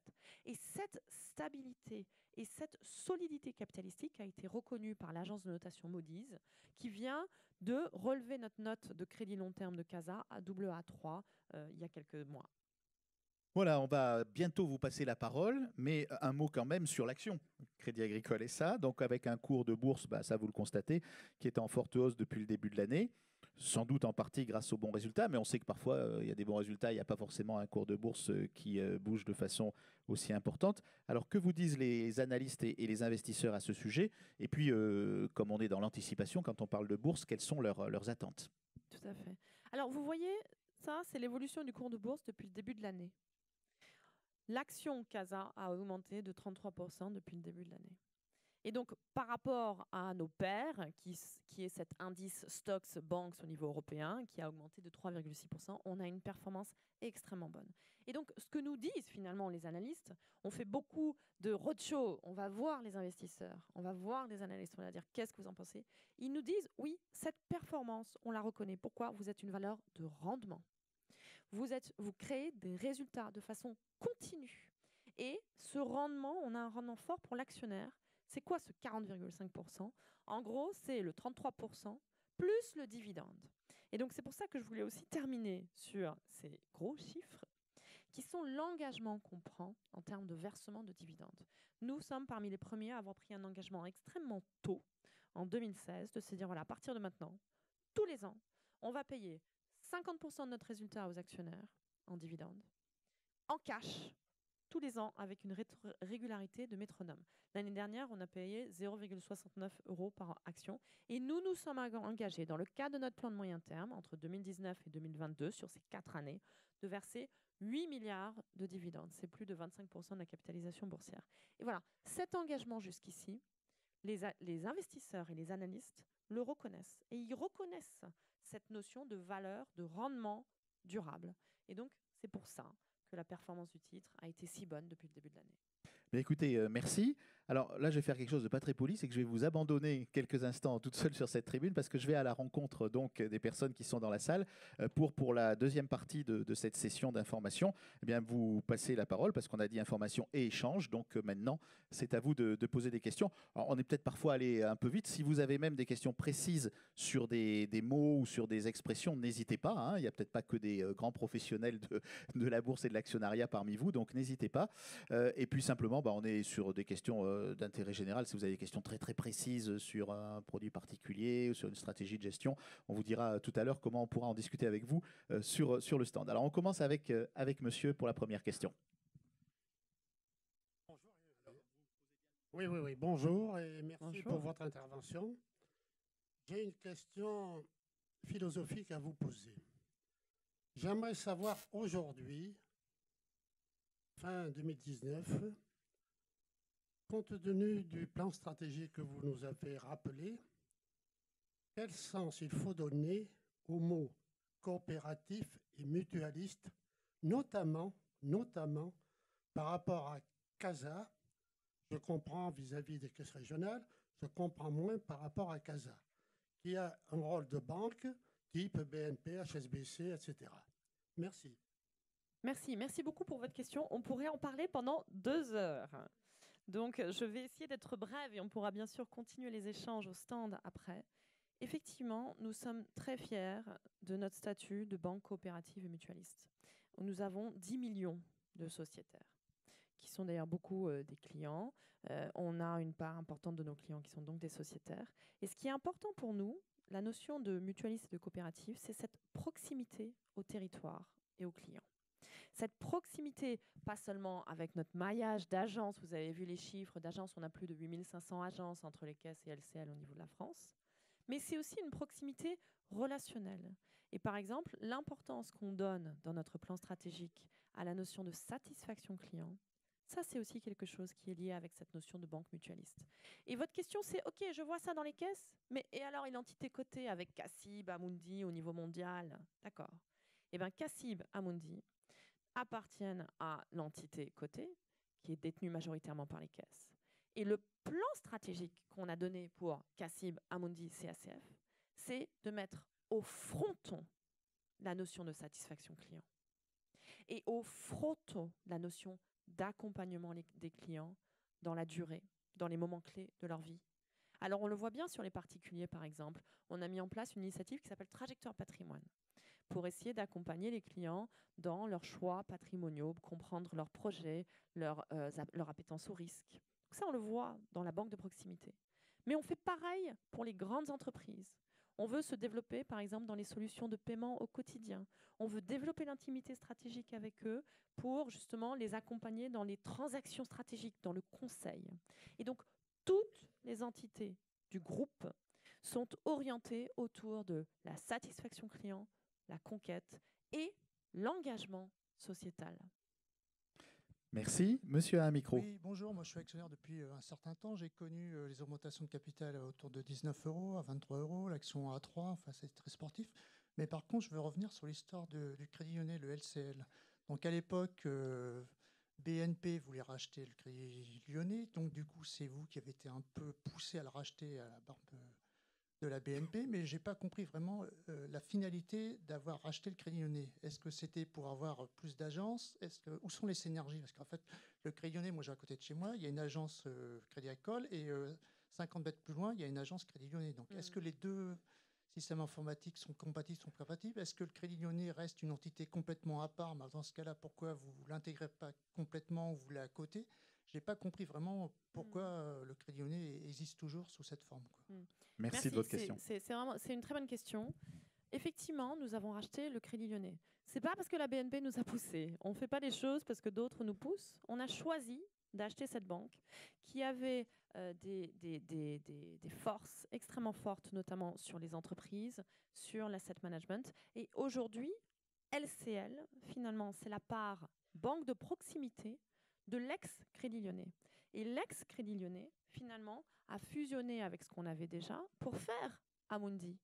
Et cette stabilité et cette solidité capitalistique a été reconnue par l'agence de notation Moody's, qui vient de relever notre note de crédit long terme de CASA à AA3 il y a quelques mois. Voilà, on va bientôt vous passer la parole, mais un mot quand même sur l'action Crédit Agricole SA, donc avec un cours de bourse, ça vous le constatez, qui est en forte hausse depuis le début de l'année, sans doute en partie grâce aux bons résultats, mais on sait que parfois il y a des bons résultats, il n'y a pas forcément un cours de bourse qui bouge de façon aussi importante. Alors que vous disent les analystes et les investisseurs à ce sujet ? Et puis, comme on est dans l'anticipation, quand on parle de bourse, quelles sont leurs attentes ? Tout à fait. Alors vous voyez, ça c'est l'évolution du cours de bourse depuis le début de l'année. L'action CASA a augmenté de 33% depuis le début de l'année. Et donc, par rapport à nos pairs, qui est cet indice Stocks Banks au niveau européen, qui a augmenté de 3,6%, on a une performance extrêmement bonne. Et donc, ce que nous disent finalement les analystes, on fait beaucoup de roadshow, on va voir les investisseurs, on va voir les analystes, on va dire qu'est-ce que vous en pensez. Ils nous disent, oui, cette performance, on la reconnaît. Pourquoi ? Vous êtes une valeur de rendement. Vous créez des résultats de façon continue. Et ce rendement, on a un rendement fort pour l'actionnaire. C'est quoi ce 40,5% ? En gros, c'est le 33% plus le dividende. Et donc, c'est pour ça que je voulais aussi terminer sur ces gros chiffres qui sont l'engagement qu'on prend en termes de versement de dividendes. Nous sommes parmi les premiers à avoir pris un engagement extrêmement tôt, en 2016, de se dire, voilà, à partir de maintenant, tous les ans, on va payer 50% de notre résultat aux actionnaires en dividendes, en cash, tous les ans, avec une régularité de métronome. L'année dernière, on a payé 0,69 € par action. Et nous nous sommes engagés, dans le cadre de notre plan de moyen terme, entre 2019 et 2022, sur ces 4 années, de verser 8 milliards de dividendes. C'est plus de 25% de la capitalisation boursière. Et voilà, cet engagement jusqu'ici, les investisseurs et les analystes le reconnaissent. Et ils reconnaissent cette notion de valeur, de rendement durable. Et donc, c'est pour ça que la performance du titre a été si bonne depuis le début de l'année. Mais écoutez, merci. Alors là, je vais faire quelque chose de pas très poli, c'est que je vais vous abandonner quelques instants toute seule sur cette tribune parce que je vais à la rencontre donc des personnes qui sont dans la salle pour la deuxième partie de cette session d'information. Eh bien, vous passez la parole parce qu'on a dit information et échange. Donc maintenant, c'est à vous de poser des questions. Alors, on est peut-être parfois allé un peu vite. Si vous avez même des questions précises sur des mots ou sur des expressions, n'hésitez pas, hein. Il n'y a peut-être pas que des grands professionnels de la bourse et de l'actionnariat parmi vous, donc n'hésitez pas. Et puis simplement, on est sur des questions d'intérêt général. Si vous avez des questions très très précises sur un produit particulier ou sur une stratégie de gestion, on vous dira tout à l'heure comment on pourra en discuter avec vous sur le stand. Alors on commence avec monsieur pour la première question. Oui. Bonjour et merci Bonjour. pour votre intervention. J'ai une question philosophique à vous poser. J'aimerais savoir aujourd'hui, fin 2019, compte tenu du plan stratégique que vous nous avez rappelé, quel sens il faut donner aux mots coopératif et mutualiste, notamment par rapport à CASA. Je comprends vis-à-vis des caisses régionales, je comprends moins par rapport à CASA, qui a un rôle de banque type BNP, HSBC, etc. Merci. Merci beaucoup pour votre question. On pourrait en parler pendant 2 heures. Donc, je vais essayer d'être brève et on pourra bien sûr continuer les échanges au stand après. Effectivement, nous sommes très fiers de notre statut de banque coopérative et mutualiste. Nous avons 10 millions de sociétaires, qui sont d'ailleurs beaucoup des clients. On a une part importante de nos clients qui sont donc des sociétaires. Et ce qui est important pour nous, la notion de mutualiste et de coopérative, c'est cette proximité au territoire et aux clients. Cette proximité, pas seulement avec notre maillage d'agences, vous avez vu les chiffres d'agences, on a plus de 8500 agences entre les caisses et LCL au niveau de la France, mais c'est aussi une proximité relationnelle. Et par exemple, l'importance qu'on donne dans notre plan stratégique à la notion de satisfaction client, ça c'est aussi quelque chose qui est lié avec cette notion de banque mutualiste. Et votre question c'est, ok, je vois ça dans les caisses, mais et alors une entité cotée avec CACIB, Amundi au niveau mondial, d'accord. Eh bien CACIB, Amundi appartiennent à l'entité cotée, qui est détenue majoritairement par les caisses. Et le plan stratégique qu'on a donné pour CACIB, Amundi, CACF, c'est de mettre au fronton la notion de satisfaction client et au fronton la notion d'accompagnement des clients dans la durée, dans les moments clés de leur vie. Alors on le voit bien sur les particuliers par exemple, on a mis en place une initiative qui s'appelle Trajectoire Patrimoine pour essayer d'accompagner les clients dans leurs choix patrimoniaux, comprendre leurs projets, leur appétence au risque. Donc ça, on le voit dans la banque de proximité. Mais on fait pareil pour les grandes entreprises. On veut se développer, par exemple, dans les solutions de paiement au quotidien. On veut développer l'intimité stratégique avec eux pour justement les accompagner dans les transactions stratégiques, dans le conseil. Et donc, toutes les entités du groupe sont orientées autour de la satisfaction client, la conquête et l'engagement sociétal. Merci. Monsieur a un micro. Oui, bonjour. Moi, je suis actionnaire depuis un certain temps. J'ai connu les augmentations de capital autour de 19 € à 23 €, l'action à 3, enfin, c'est très sportif. Mais par contre, je veux revenir sur l'histoire du Crédit Lyonnais, le LCL. Donc, à l'époque, BNP voulait racheter le Crédit Lyonnais. Donc, du coup, c'est vous qui avez été un peu poussé à le racheter à la barbe de la BNP, mais je n'ai pas compris vraiment la finalité d'avoir racheté le Crédit Lyonnais. Est-ce que c'était pour avoir plus d'agences? Où sont les synergies? Parce qu'en fait, le Crédit Lyonnais, moi j'ai à côté de chez moi, il y a une agence Crédit Agricole et 50 mètres plus loin, il y a une agence Crédit Lyonnais. Donc est-ce que les deux systèmes informatiques sont compatibles, sont compatibles? Est-ce que le Crédit Lyonnais reste une entité complètement à part? Dans ce cas-là, pourquoi vous ne l'intégrez pas complètement ou vous l'avez à côté? Je n'ai pas compris vraiment pourquoi le Crédit Lyonnais existe toujours sous cette forme, quoi. Merci de votre question. C'est une très bonne question. Effectivement, nous avons racheté le Crédit Lyonnais. Ce n'est pas parce que la BNP nous a poussés. On ne fait pas les choses parce que d'autres nous poussent. On a choisi d'acheter cette banque qui avait des forces extrêmement fortes, notamment sur les entreprises, sur l'asset management. Et aujourd'hui, LCL, finalement, c'est la part banque de proximité de l'ex-Crédit Lyonnais. Et l'ex-Crédit Lyonnais, finalement, a fusionné avec ce qu'on avait déjà pour faire Amundi,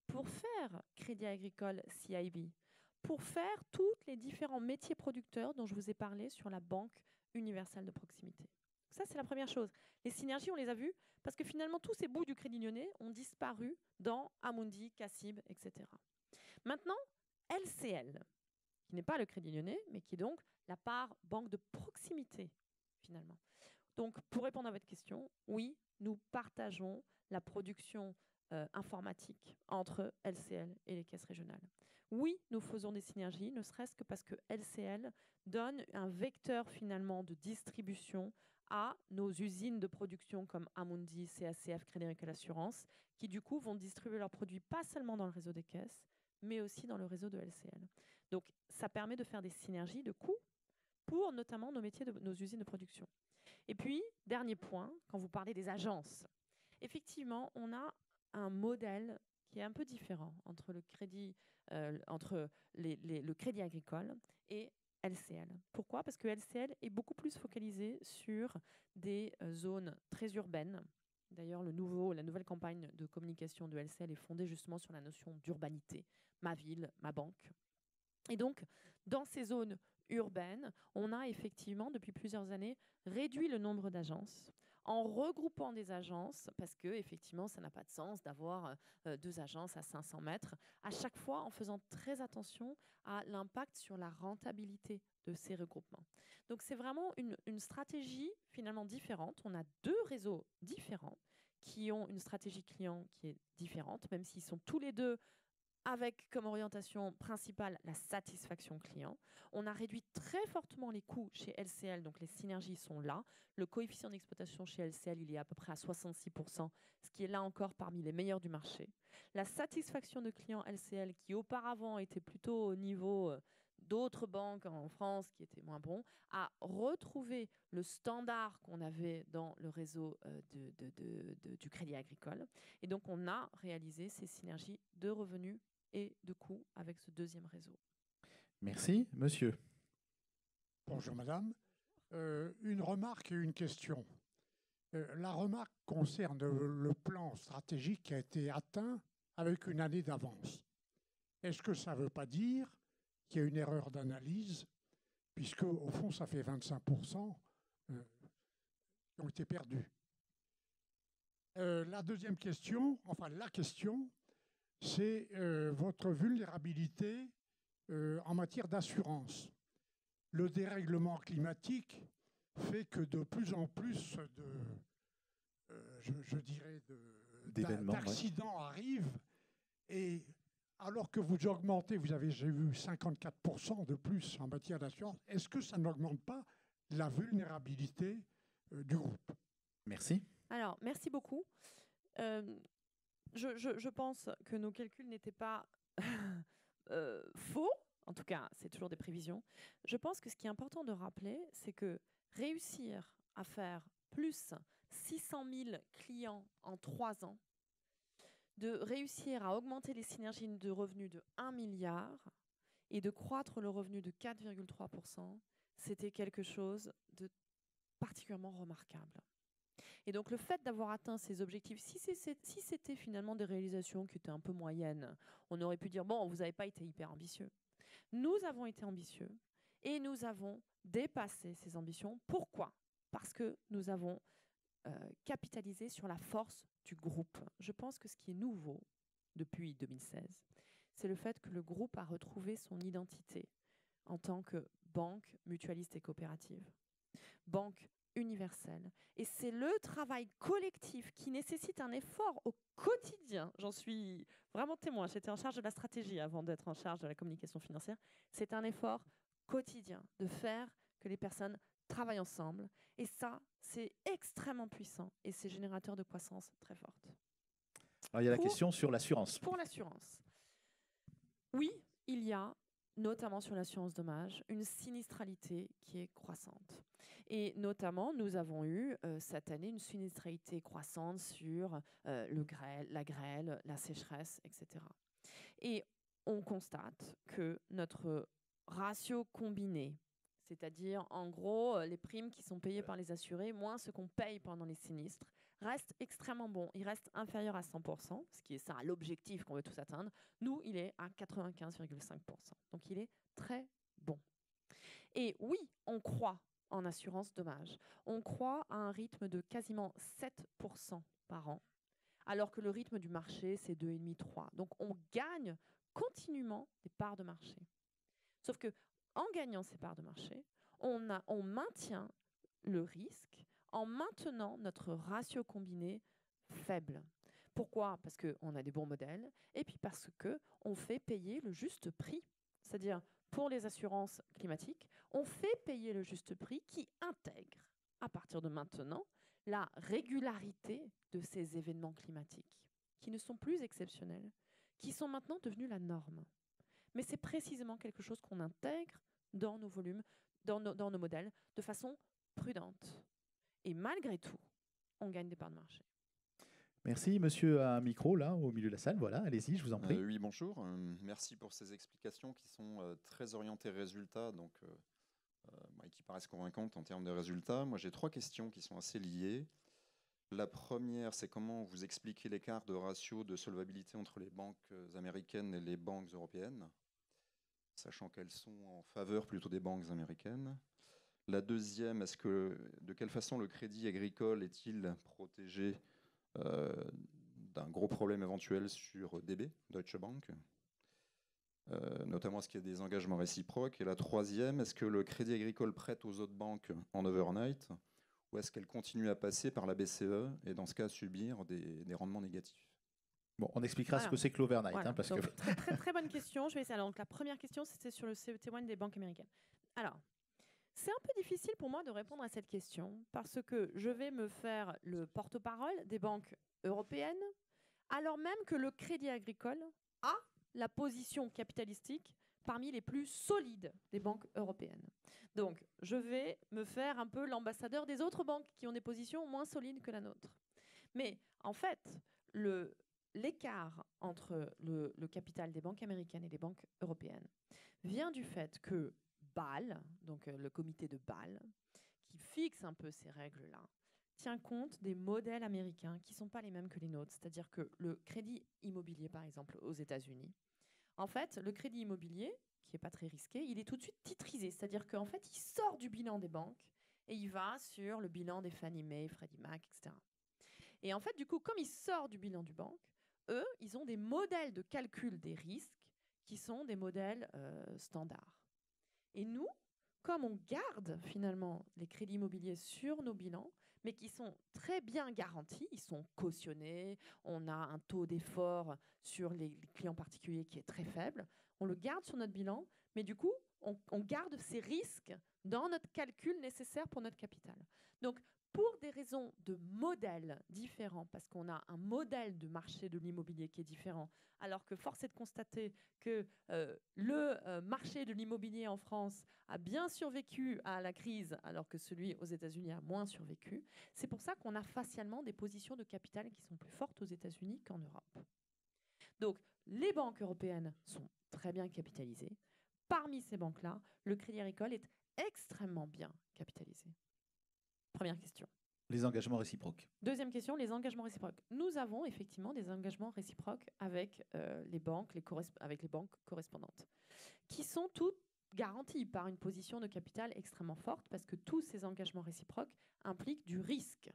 pour faire Crédit Agricole CIB, pour faire tous les différents métiers producteurs dont je vous ai parlé sur la banque universelle de proximité. Ça, c'est la première chose. Les synergies, on les a vues parce que finalement, tous ces bouts du Crédit Lyonnais ont disparu dans Amundi, CACIB, etc. Maintenant, LCL, qui n'est pas le Crédit Lyonnais, mais qui est donc la part banque de proximité, finalement. Donc, pour répondre à votre question, oui, nous partageons la production informatique entre LCL et les caisses régionales. Oui, nous faisons des synergies, ne serait-ce que parce que LCL donne un vecteur finalement de distribution à nos usines de production comme Amundi, CACF, Crédit Agricole Assurance, qui du coup vont distribuer leurs produits pas seulement dans le réseau des caisses, mais aussi dans le réseau de LCL. Donc ça permet de faire des synergies de coûts pour notamment nos métiers, nos usines de production. Et puis, dernier point, quand vous parlez des agences, effectivement, on a un modèle qui est un peu différent entre le crédit, le crédit agricole et LCL. Pourquoi ? Parce que LCL est beaucoup plus focalisé sur des zones très urbaines. D'ailleurs, la nouvelle campagne de communication de LCL est fondée justement sur la notion d'urbanité. Ma ville, ma banque. Et donc, dans ces zones urbaines, on a effectivement, depuis plusieurs années, réduit le nombre d'agences en regroupant des agences, parce que effectivement, ça n'a pas de sens d'avoir 2 agences à 500 mètres, à chaque fois en faisant très attention à l'impact sur la rentabilité de ces regroupements. Donc, c'est vraiment une stratégie finalement différente. On a 2 réseaux différents qui ont une stratégie client qui est différente, même s'ils sont tous les deux avec comme orientation principale la satisfaction client. On a réduit très fortement les coûts chez LCL, donc les synergies sont là. Le coefficient d'exploitation chez LCL, il est à peu près à 66%, ce qui est là encore parmi les meilleurs du marché. La satisfaction de client LCL, qui auparavant était plutôt au niveau d'autres banques en France qui étaient moins bons, a retrouvé le standard qu'on avait dans le réseau du Crédit Agricole. Et donc, on a réalisé ces synergies de revenus et de coûts avec ce deuxième réseau. Merci. Monsieur. Bonjour madame. Une remarque et une question. La remarque concerne le plan stratégique qui a été atteint avec une année d'avance. Est-ce que ça ne veut pas dire qu'il y a une erreur d'analyse, puisque au fond ça fait 25% qui ont été perdus? La deuxième question, la question, c'est votre vulnérabilité en matière d'assurance. Le dérèglement climatique fait que de plus en plus d'accidents arrivent, et alors que vous augmentez, j'ai vu 54% de plus en matière d'assurance, est-ce que ça n'augmente pas la vulnérabilité du groupe? Merci. Alors, merci beaucoup. Je pense que nos calculs n'étaient pas faux. En tout cas, c'est toujours des prévisions. Je pense que ce qui est important de rappeler, c'est que réussir à faire plus 600 000 clients en 3 ans, de réussir à augmenter les synergies de revenus de 1 milliard et de croître le revenu de 4,3%, c'était quelque chose de particulièrement remarquable. Et donc le fait d'avoir atteint ces objectifs, si c'était finalement des réalisations qui étaient un peu moyennes, on aurait pu dire, bon, vous n'avez pas été hyper ambitieux. Nous avons été ambitieux et nous avons dépassé ces ambitions. Pourquoi ? Parce que nous avons capitalisé sur la force du groupe. Je pense que ce qui est nouveau depuis 2016, c'est le fait que le groupe a retrouvé son identité en tant que banque mutualiste et coopérative. Banque universelle. Et c'est le travail collectif qui nécessite un effort au quotidien. J'en suis vraiment témoin. J'étais en charge de la stratégie avant d'être en charge de la communication financière. C'est un effort quotidien de faire que les personnes travaillent ensemble. Et ça, c'est extrêmement puissant et c'est générateur de croissance très forte. Alors, il y a la question sur l'assurance. Pour l'assurance. Oui, il y a, notamment sur l'assurance dommage, une sinistralité qui est croissante. Et notamment, nous avons eu cette année une sinistralité croissante sur la grêle, la sécheresse, etc. Et on constate que notre ratio combiné, c'est-à-dire en gros les primes qui sont payées par les assurés, moins ce qu'on paye pendant les sinistres, reste extrêmement bon. Il reste inférieur à 100%, ce qui est ça l'objectif qu'on veut tous atteindre. Nous, il est à 95,5%. Donc il est très bon. Et oui, on croit en assurance dommage. On croît à un rythme de quasiment 7% par an, alors que le rythme du marché, c'est 2,5-3. Donc on gagne continuellement des parts de marché. Sauf que en gagnant ces parts de marché, on maintient le risque en maintenant notre ratio combiné faible. Pourquoi? Parce qu'on a des bons modèles et puis parce qu'on fait payer le juste prix. C'est-à-dire, pour les assurances climatiques, on fait payer le juste prix qui intègre, à partir de maintenant, la régularité de ces événements climatiques, qui ne sont plus exceptionnels, qui sont maintenant devenus la norme. Mais c'est précisément quelque chose qu'on intègre dans nos volumes, dans nos modèles, de façon prudente. Et malgré tout, on gagne des parts de marché. Merci, monsieur à un micro, là, au milieu de la salle. Voilà, allez-y, je vous en prie. Oui, bonjour. Merci pour ces explications qui sont très orientées résultats, donc qui paraissent convaincantes en termes de résultats. Moi, j'ai 3 questions qui sont assez liées. La première, c'est comment vous expliquez l'écart de ratio de solvabilité entre les banques américaines et les banques européennes, sachant qu'elles sont en faveur plutôt des banques américaines. La deuxième, de quelle façon le crédit agricole est-il protégé d'un gros problème éventuel sur DB, Deutsche Bank, notamment est-ce qu'il y a des engagements réciproques? Et la troisième, est-ce que le crédit agricole prête aux autres banques en overnight ou est-ce qu'elle continue à passer par la BCE et dans ce cas subir des rendements négatifs? Bon, on expliquera ce que c'est que l'overnight. Voilà. Parce donc, que... très bonne question. Je vais essayer. Alors, donc, la première question, c'était sur le CET1 des banques américaines. Alors, c'est un peu difficile pour moi de répondre à cette question parce que je vais me faire le porte-parole des banques européennes alors même que le crédit agricole a la position capitalistique parmi les plus solides des banques européennes. Donc, je vais me faire un peu l'ambassadeur des autres banques qui ont des positions moins solides que la nôtre. Mais en fait, l'écart entre le capital des banques américaines et des banques européennes vient du fait que Bâle, donc le comité de Bâle, qui fixe un peu ces règles-là, tient compte des modèles américains qui ne sont pas les mêmes que les nôtres. C'est-à-dire que le crédit immobilier, par exemple, aux États-Unis, en fait, le crédit immobilier, qui n'est pas très risqué, il est tout de suite titrisé. C'est-à-dire qu'en fait, il sort du bilan des banques et il va sur le bilan des Fannie Mae, Freddie Mac, etc. Et en fait, du coup, comme il sort du bilan du banque, eux, ils ont des modèles de calcul des risques qui sont des modèles standards. Et nous, comme on garde finalement les crédits immobiliers sur nos bilans, mais qui sont très bien garantis, ils sont cautionnés, on a un taux d'effort sur les clients particuliers qui est très faible, on le garde sur notre bilan, mais du coup, on garde ces risques dans notre calcul nécessaire pour notre capital. Donc, pour des raisons de modèles différents, parce qu'on a un modèle de marché de l'immobilier qui est différent, alors que force est de constater que le marché de l'immobilier en France a bien survécu à la crise, alors que celui aux États-Unis a moins survécu. C'est pour ça qu'on a facialement des positions de capital qui sont plus fortes aux États-Unis qu'en Europe. Donc, les banques européennes sont très bien capitalisées. Parmi ces banques-là, le Crédit Agricole est extrêmement bien capitalisé. Première question. Les engagements réciproques. Deuxième question, les engagements réciproques. Nous avons effectivement des engagements réciproques avec les banques correspondantes, qui sont toutes garanties par une position de capital extrêmement forte, parce que tous ces engagements réciproques impliquent du risque.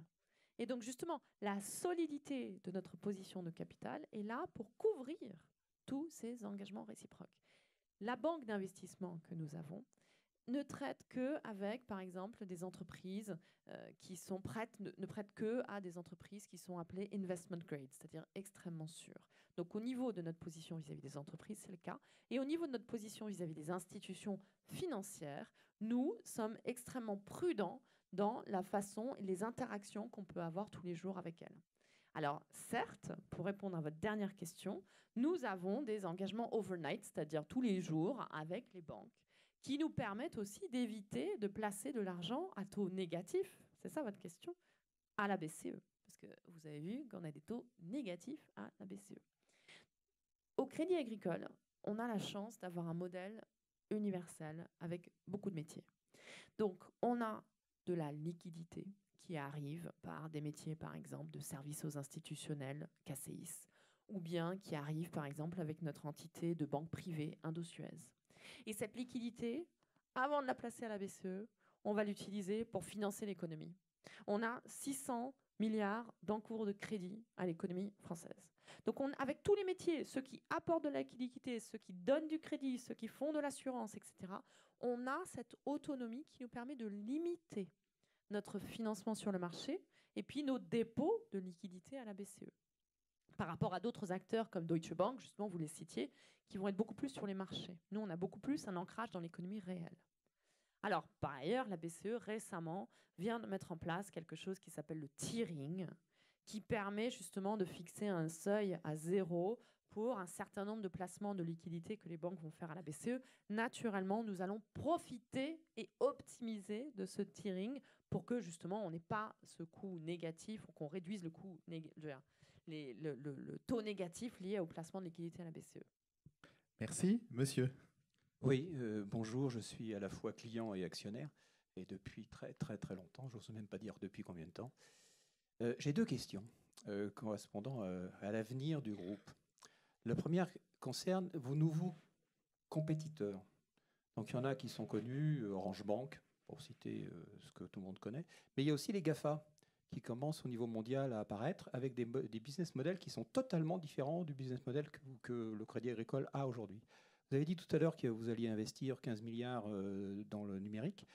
Et donc justement, la solidité de notre position de capital est là pour couvrir tous ces engagements réciproques. La banque d'investissement que nous avons ne traite qu'avec, par exemple, des entreprises qui sont ne prêtent que à des entreprises qui sont appelées investment grade, c'est-à-dire extrêmement sûres. Donc au niveau de notre position vis-à-vis des entreprises, c'est le cas. Et au niveau de notre position vis-à-vis des institutions financières, nous sommes extrêmement prudents dans la façon et les interactions qu'on peut avoir tous les jours avec elles. Alors certes, pour répondre à votre dernière question, nous avons des engagements overnight, c'est-à-dire tous les jours avec les banques, qui nous permettent aussi d'éviter de placer de l'argent à taux négatif, c'est ça votre question, à la BCE. Parce que vous avez vu qu'on a des taux négatifs à la BCE. Au Crédit Agricole, on a la chance d'avoir un modèle universel avec beaucoup de métiers. Donc, on a de la liquidité qui arrive par des métiers, par exemple, de services aux institutionnels, KCIS, ou bien qui arrive, par exemple, avec notre entité de banque privée, Indosuez. Et cette liquidité, avant de la placer à la BCE, on va l'utiliser pour financer l'économie. On a 600 milliards d'encours de crédit à l'économie française. Donc avec tous les métiers, ceux qui apportent de la liquidité, ceux qui donnent du crédit, ceux qui font de l'assurance, etc., on a cette autonomie qui nous permet de limiter notre financement sur le marché et puis nos dépôts de liquidité à la BCE. Par rapport à d'autres acteurs comme Deutsche Bank, justement, vous les citiez, qui vont être beaucoup plus sur les marchés. Nous, on a beaucoup plus un ancrage dans l'économie réelle. Alors, par ailleurs, la BCE, récemment, vient de mettre en place quelque chose qui s'appelle le tiering, qui permet justement de fixer un seuil à 0 pour un certain nombre de placements de liquidités que les banques vont faire à la BCE. Naturellement, nous allons profiter et optimiser de ce tiering pour que, justement, on n'ait pas ce coût négatif ou qu'on réduise le coût le taux négatif lié au placement de liquidités à la BCE. Merci. Monsieur. Oui, bonjour, je suis à la fois client et actionnaire, et depuis très très très longtemps, je n'ose même pas dire depuis combien de temps. J'ai deux questions correspondant à l'avenir du groupe. La première concerne vos nouveaux compétiteurs. Donc il y en a qui sont connus, Orange Bank, pour citer ce que tout le monde connaît, mais il y a aussi les GAFA qui commencent au niveau mondial à apparaître avec des business models qui sont totalement différents du business model que le Crédit Agricole a aujourd'hui. Vous avez dit tout à l'heure que vous alliez investir 15 milliards dans le numérique.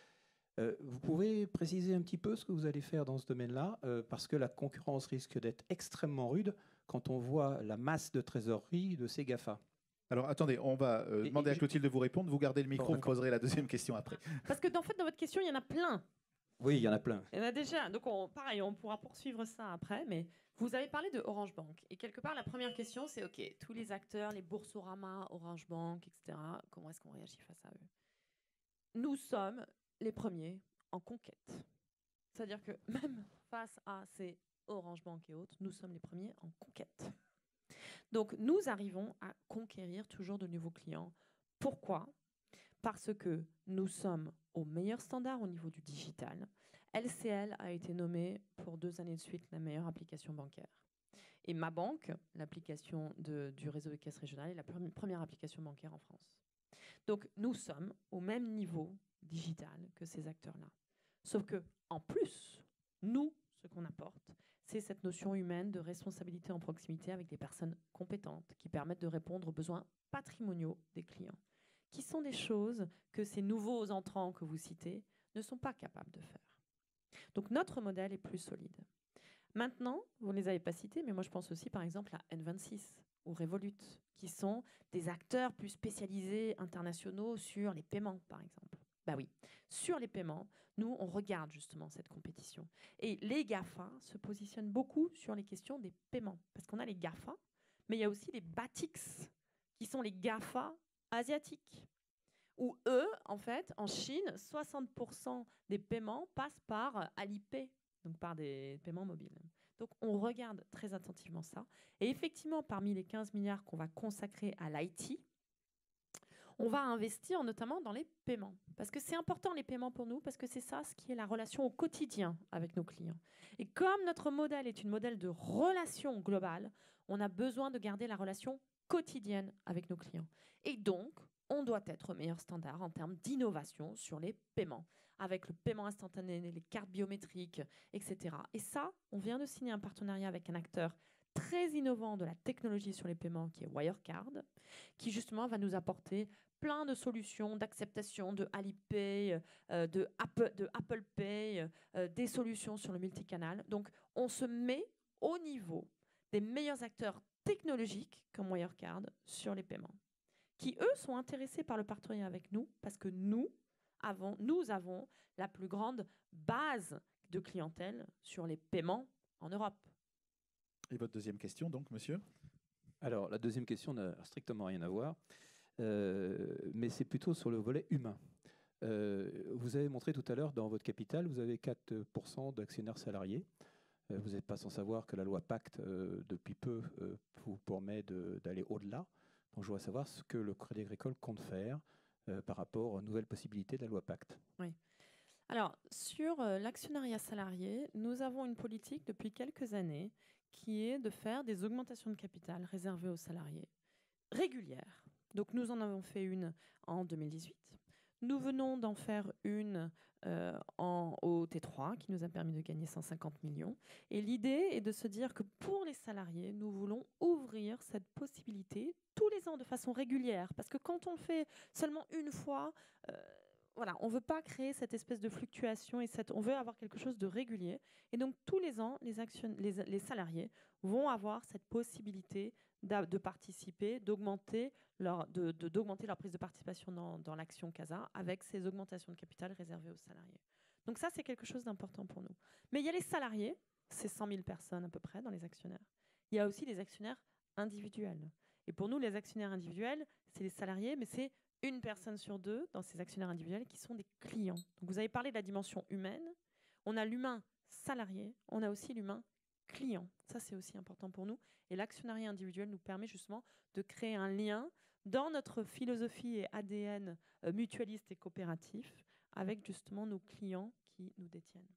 Vous pouvez préciser un petit peu ce que vous allez faire dans ce domaine-là, parce que la concurrence risque d'être extrêmement rude quand on voit la masse de trésorerie de ces GAFA. Alors attendez, on va demander à Clotilde de vous répondre. Vous gardez le micro, vous poserez la deuxième question après. Parce que, en fait, dans votre question, il y en a plein. Oui, il y en a plein. Il y en a déjà. Donc, pareil, on pourra poursuivre ça après. Mais vous avez parlé de Orange Bank. Et quelque part, la première question, c'est OK, tous les acteurs, les Boursorama, Orange Bank, etc., comment est-ce qu'on réagit face à eux? Nous sommes les premiers en conquête. C'est-à-dire que même face à ces Orange Bank et autres, nous sommes les premiers en conquête. Donc, nous arrivons à conquérir toujours de nouveaux clients. Pourquoi ? Parce que nous sommes au meilleur standard au niveau du digital. LCL a été nommée pour 2 années de suite la meilleure application bancaire. Et Ma Banque, l'application du réseau de caisse régionale, est la première application bancaire en France. Donc, nous sommes au même niveau digital que ces acteurs-là. Sauf que, en plus, nous, ce qu'on apporte, c'est cette notion humaine de responsabilité en proximité avec des personnes compétentes qui permettent de répondre aux besoins patrimoniaux des clients, qui sont des choses que ces nouveaux entrants que vous citez ne sont pas capables de faire. Donc notre modèle est plus solide. Maintenant, vous ne les avez pas cités, mais moi je pense aussi par exemple à N26 ou Revolut, qui sont des acteurs plus spécialisés internationaux sur les paiements, par exemple. Bah oui, sur les paiements, nous, on regarde justement cette compétition. Et les GAFA se positionnent beaucoup sur les questions des paiements. Parce qu'on a les GAFA, mais il y a aussi les BATIX, qui sont les GAFA asiatiques. Où eux, en fait, en Chine, 60% des paiements passent par Alipay, donc par des paiements mobiles. Donc on regarde très attentivement ça. Et effectivement, parmi les 15 milliards qu'on va consacrer à l'IT, on va investir notamment dans les paiements. Parce que c'est important les paiements pour nous, parce que c'est ça ce qui est la relation au quotidien avec nos clients. Et comme notre modèle est une modèle de relation globale, on a besoin de garder la relation quotidienne avec nos clients. Et donc, on doit être au meilleur standard en termes d'innovation sur les paiements, avec le paiement instantané, les cartes biométriques, etc. Et ça, on vient de signer un partenariat avec un acteur très innovant de la technologie sur les paiements, qui est Wirecard, qui justement va nous apporter plein de solutions d'acceptation de Alipay, de Apple Pay, des solutions sur le multicanal. Donc, on se met au niveau des meilleurs acteurs technologiques comme Wirecard sur les paiements, qui, eux, sont intéressés par le partenariat avec nous parce que nous avons la plus grande base de clientèle sur les paiements en Europe. Et votre deuxième question, donc, monsieur ? Alors, la deuxième question n'a strictement rien à voir, mais c'est plutôt sur le volet humain. Vous avez montré tout à l'heure, dans votre capital, vous avez 4% d'actionnaires salariés. Vous n'êtes pas sans savoir que la loi Pacte, depuis peu, vous permet d'aller au-delà. Donc, je voudrais savoir ce que le Crédit Agricole compte faire par rapport aux nouvelles possibilités de la loi Pacte. Oui. Alors, sur l'actionnariat salarié, nous avons une politique depuis quelques années qui est de faire des augmentations de capital réservées aux salariés régulières. Donc, nous en avons fait une en 2018. Nous venons d'en faire une au T3 qui nous a permis de gagner 150 millions. Et l'idée est de se dire que pour les salariés, nous voulons ouvrir cette possibilité tous les ans de façon régulière. Parce que quand on le fait seulement une fois, voilà, on ne veut pas créer cette espèce de fluctuation et on veut avoir quelque chose de régulier. Et donc tous les ans, les salariés vont avoir cette possibilité de participer, d'augmenter leur prise de participation dans l'action CASA avec ces augmentations de capital réservées aux salariés. Donc ça, c'est quelque chose d'important pour nous. Mais il y a les salariés, c'est 100 000 personnes à peu près dans les actionnaires. Il y a aussi les actionnaires individuels. Et pour nous, les actionnaires individuels, c'est les salariés, mais c'est une personne sur deux dans ces actionnaires individuels qui sont des clients. Donc vous avez parlé de la dimension humaine. On a l'humain salarié, on a aussi l'humain client. Ça, c'est aussi important pour nous. Et l'actionnariat individuel nous permet justement de créer un lien dans notre philosophie et ADN mutualiste et coopératif avec justement nos clients qui nous détiennent.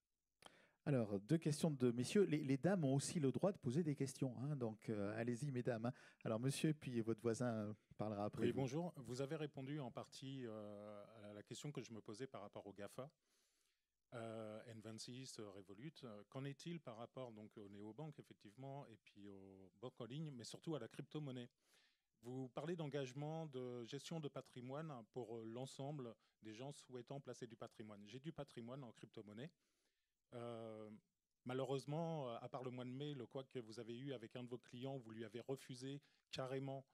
Alors, 2 questions de messieurs. Les dames ont aussi le droit de poser des questions, hein, donc allez-y, mesdames. Hein. Alors, monsieur, puis votre voisin parlera après. Oui, bonjour. Vous avez répondu en partie à la question que je me posais par rapport au GAFA, N26, Revolut. Qu'en est-il par rapport donc, aux néobanques, effectivement, et puis aux banques en ligne, mais surtout à la crypto-monnaie? Vous parlez d'engagement de gestion de patrimoine pour l'ensemble des gens souhaitant placer du patrimoine. J'ai du patrimoine en crypto-monnaie. Malheureusement, à part le mois de mai, le couac que vous avez eu avec un de vos clients, vous lui avez refusé carrément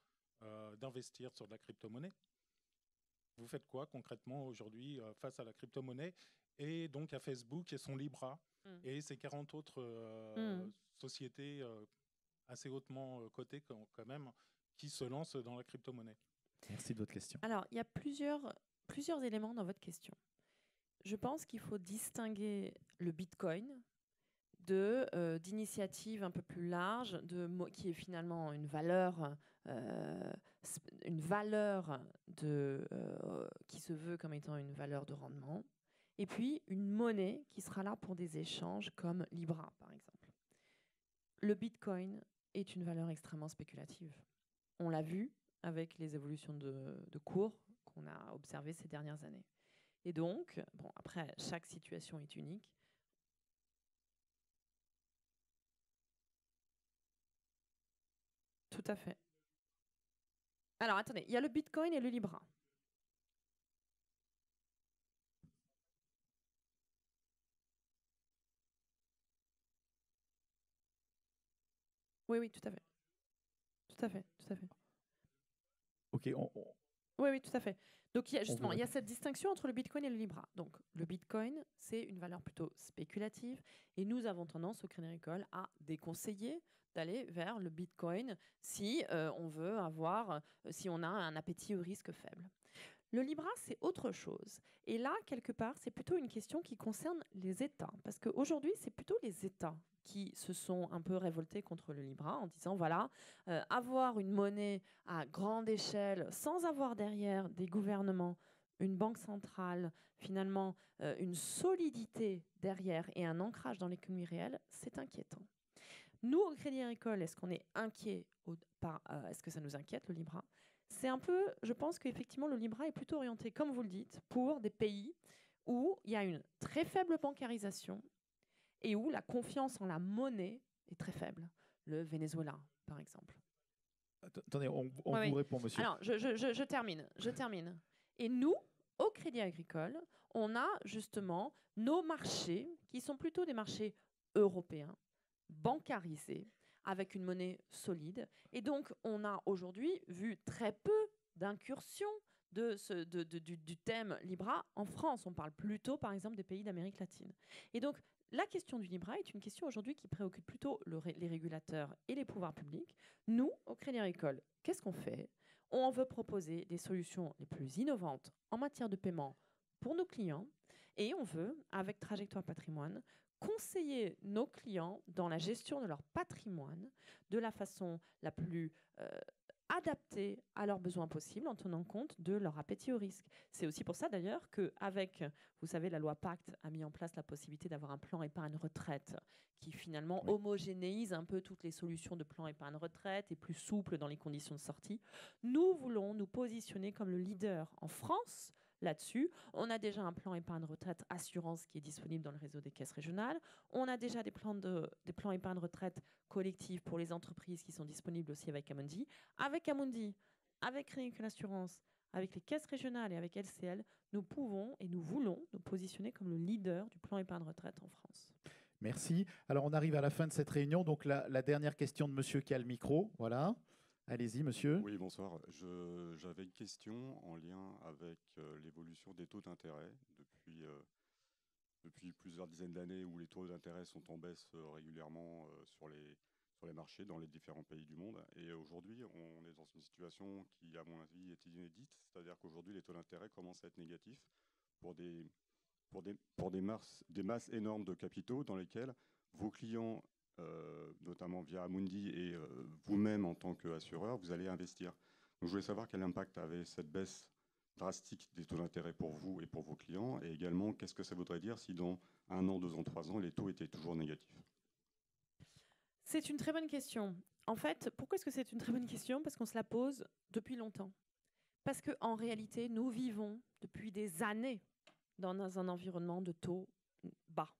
d'investir sur de la crypto-monnaie. Vous faites quoi concrètement aujourd'hui face à la crypto-monnaie et donc à Facebook et son Libra et ces 40 autres sociétés assez hautement cotées quand même qui se lancent dans la crypto-monnaie? Merci de votre question. Alors, il y a plusieurs éléments dans votre question. Je pense qu'il faut distinguer le Bitcoin d'initiatives un peu plus larges, qui est finalement une valeur qui se veut comme étant une valeur de rendement, et puis une monnaie qui sera là pour des échanges comme Libra, par exemple. Le Bitcoin est une valeur extrêmement spéculative. On l'a vu avec les évolutions de cours qu'on a observées ces dernières années. Et donc, bon, après, chaque situation est unique. Tout à fait. Alors, attendez, il y a le Bitcoin et le Libra. Oui, oui, tout à fait. Tout à fait, tout à fait. Ok, Oui, tout à fait. Donc, il y a cette distinction entre le Bitcoin et le Libra. Donc, le Bitcoin, c'est une valeur plutôt spéculative. Et nous avons tendance au Crédit Agricole à déconseiller d'aller vers le Bitcoin si si on a un appétit au risque faible. Le Libra, c'est autre chose. Et là, quelque part, c'est plutôt une question qui concerne les États. Parce qu'aujourd'hui, c'est plutôt les États qui se sont un peu révoltés contre le Libra en disant, voilà, avoir une monnaie à grande échelle, sans avoir derrière des gouvernements, une banque centrale, finalement, une solidité derrière et un ancrage dans l'économie réelle, c'est inquiétant. Nous, au Crédit Agricole, est-ce qu'on est inquiet est-ce que ça nous inquiète, le Libra? C'est un peu, je pense qu'effectivement, le Libra est plutôt orienté, comme vous le dites, pour des pays où il y a une très faible bancarisation et où la confiance en la monnaie est très faible. Le Venezuela, par exemple. Attendez, on vous répond, monsieur. Alors, je termine. Et nous, au Crédit Agricole, on a justement nos marchés qui sont plutôt des marchés européens, bancarisés, avec une monnaie solide. Et donc, on a aujourd'hui vu très peu d'incursions du thème Libra en France. On parle plutôt, par exemple, des pays d'Amérique latine. Et donc, la question du Libra est une question aujourd'hui qui préoccupe plutôt les régulateurs et les pouvoirs publics. Nous, au Crédit Agricole, qu'est-ce qu'on fait? On veut proposer des solutions les plus innovantes en matière de paiement pour nos clients et on veut, avec Trajectoire Patrimoine, conseiller nos clients dans la gestion de leur patrimoine de la façon la plus adaptée à leurs besoins possibles en tenant compte de leur appétit au risque. C'est aussi pour ça d'ailleurs qu'avec, vous savez, la loi Pacte a mis en place la possibilité d'avoir un plan épargne retraite qui finalement homogénéise un peu toutes les solutions de plan épargne retraite et plus souple dans les conditions de sortie. Nous voulons nous positionner comme le leader en France, là-dessus. On a déjà un plan épargne retraite assurance qui est disponible dans le réseau des caisses régionales. On a déjà des plans épargne retraite collectifs pour les entreprises qui sont disponibles aussi avec Amundi. Avec Amundi, avec Crédit Agricole Assurance, avec les caisses régionales et avec LCL, nous pouvons et nous voulons nous positionner comme le leader du plan épargne retraite en France. Merci. Alors, on arrive à la fin de cette réunion. Donc, la dernière question de monsieur qui a le micro. Voilà. Allez-y, monsieur. Oui, bonsoir. J'avais une question en lien avec l'évolution des taux d'intérêt depuis plusieurs dizaines d'années où les taux d'intérêt sont en baisse régulièrement sur les marchés dans les différents pays du monde. Et aujourd'hui, on est dans une situation qui, à mon avis, est inédite. C'est-à-dire qu'aujourd'hui, les taux d'intérêt commencent à être négatifs pour des masses énormes de capitaux dans lesquels vos clients, notamment via Amundi et vous-même en tant qu'assureur, vous allez investir. Donc, je voulais savoir quel impact avait cette baisse drastique des taux d'intérêt pour vous et pour vos clients, et également qu'est-ce que ça voudrait dire si dans 1 an, 2 ans, 3 ans, les taux étaient toujours négatifs. C'est une très bonne question. En fait, pourquoi est-ce que c'est une très bonne question? Parce qu'on se la pose depuis longtemps. Parce qu'en réalité, nous vivons depuis des années dans un environnement de taux bas.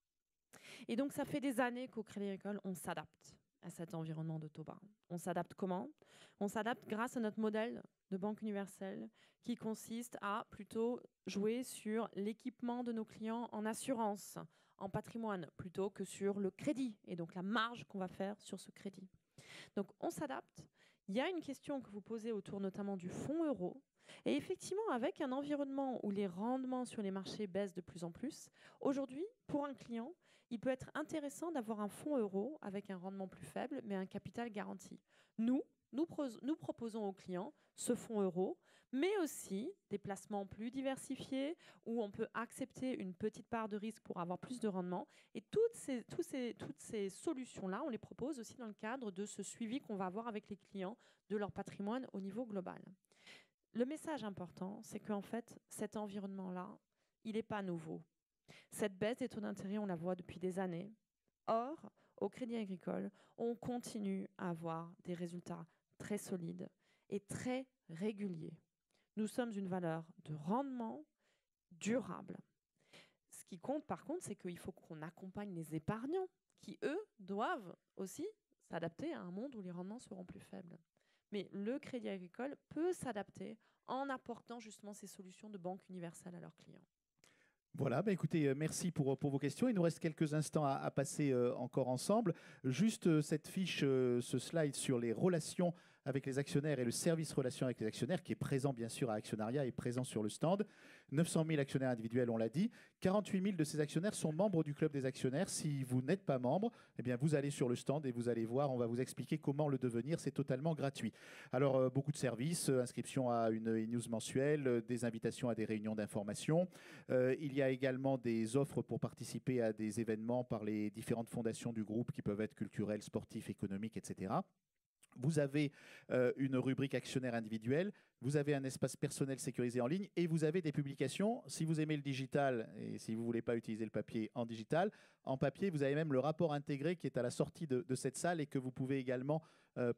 Et donc, ça fait des années qu'au Crédit Agricole, on s'adapte à cet environnement de taux bas. On s'adapte comment? On s'adapte grâce à notre modèle de banque universelle qui consiste à plutôt jouer sur l'équipement de nos clients en assurance, en patrimoine, plutôt que sur le crédit et donc la marge qu'on va faire sur ce crédit. Donc, on s'adapte. Il y a une question que vous posez autour notamment du fonds euro. Et effectivement, avec un environnement où les rendements sur les marchés baissent de plus en plus, aujourd'hui, pour un client, il peut être intéressant d'avoir un fonds euro avec un rendement plus faible, mais un capital garanti. Nous proposons aux clients ce fonds euro, mais aussi des placements plus diversifiés où on peut accepter une petite part de risque pour avoir plus de rendement. Et toutes ces solutions-là, on les propose aussi dans le cadre de ce suivi qu'on va avoir avec les clients de leur patrimoine au niveau global. Le message important, c'est qu'en fait, cet environnement-là, il n'est pas nouveau. Cette baisse des taux d'intérêt, on la voit depuis des années. Or, au Crédit Agricole, on continue à avoir des résultats très solides et très réguliers. Nous sommes une valeur de rendement durable. Ce qui compte, par contre, c'est qu'il faut qu'on accompagne les épargnants qui, eux, doivent aussi s'adapter à un monde où les rendements seront plus faibles. Mais le Crédit Agricole peut s'adapter en apportant justement ces solutions de banque universelle à leurs clients. Voilà, écoutez, merci pour vos questions. Il nous reste quelques instants à passer encore ensemble. Juste cette fiche, ce slide sur les relations avec les actionnaires et le service relations avec les actionnaires qui est présent bien sûr à Actionnariat et présent sur le stand. 900 000 actionnaires individuels, on l'a dit. 48 000 de ces actionnaires sont membres du club des actionnaires. Si vous n'êtes pas membre, eh bien vous allez sur le stand et vous allez voir, on va vous expliquer comment le devenir. C'est totalement gratuit. Alors, beaucoup de services, inscription à une e-news mensuelle, des invitations à des réunions d'information. Il y a également des offres pour participer à des événements par les différentes fondations du groupe qui peuvent être culturelles, sportifs, économiques, etc. Vous avez une rubrique actionnaire individuel, vous avez un espace personnel sécurisé en ligne et vous avez des publications. Si vous aimez le digital et si vous ne voulez pas utiliser le papier en digital, en papier, vous avez même le rapport intégré qui est à la sortie de cette salle et que vous pouvez également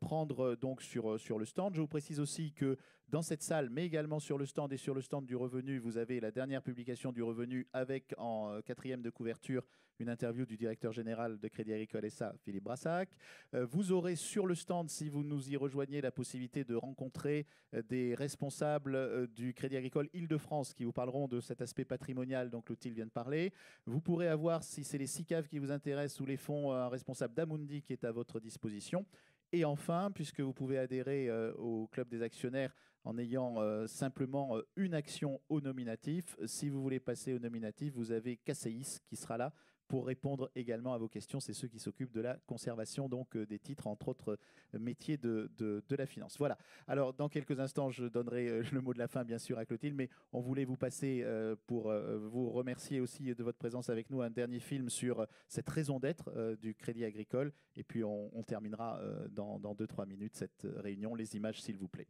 prendre donc sur le stand. Je vous précise aussi que dans cette salle, mais également sur le stand et sur le stand du revenu, vous avez la dernière publication du revenu avec en 4e de couverture une interview du directeur général de Crédit Agricole SA, Philippe Brassac. Vous aurez sur le stand, si vous nous y rejoignez, la possibilité de rencontrer des responsables du Crédit Agricole Île-de-France qui vous parleront de cet aspect patrimonial dont Clotilde vient de parler. Vous pourrez avoir, si c'est les SICAV qui vous intéressent ou les fonds, un responsable d'Amundi qui est à votre disposition. Et enfin, puisque vous pouvez adhérer au club des actionnaires en ayant simplement une action au nominatif, si vous voulez passer au nominatif, vous avez KCIS qui sera là pour répondre également à vos questions. C'est ceux qui s'occupent de la conservation donc, des titres, entre autres métiers de la finance. Voilà. Alors, dans quelques instants, je donnerai le mot de la fin, bien sûr, à Clotilde, mais on voulait vous passer, pour vous remercier aussi de votre présence avec nous, un dernier film sur cette raison d'être du Crédit Agricole. Et puis, on terminera dans 2-3 minutes cette réunion. Les images, s'il vous plaît.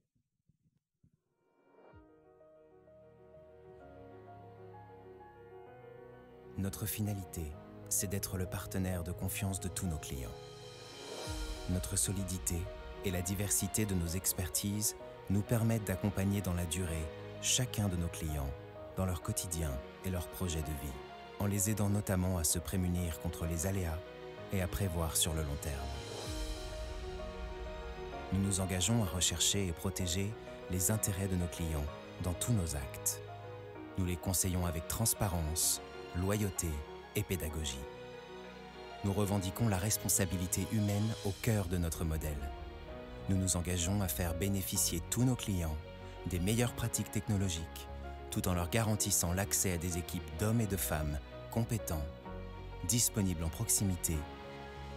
Notre finalité, c'est d'être le partenaire de confiance de tous nos clients. Notre solidité et la diversité de nos expertises nous permettent d'accompagner dans la durée chacun de nos clients dans leur quotidien et leur projet de vie, en les aidant notamment à se prémunir contre les aléas et à prévoir sur le long terme. Nous nous engageons à rechercher et protéger les intérêts de nos clients dans tous nos actes. Nous les conseillons avec transparence, loyauté et pédagogie. Nous revendiquons la responsabilité humaine au cœur de notre modèle. Nous nous engageons à faire bénéficier tous nos clients des meilleures pratiques technologiques, tout en leur garantissant l'accès à des équipes d'hommes et de femmes compétents, disponibles en proximité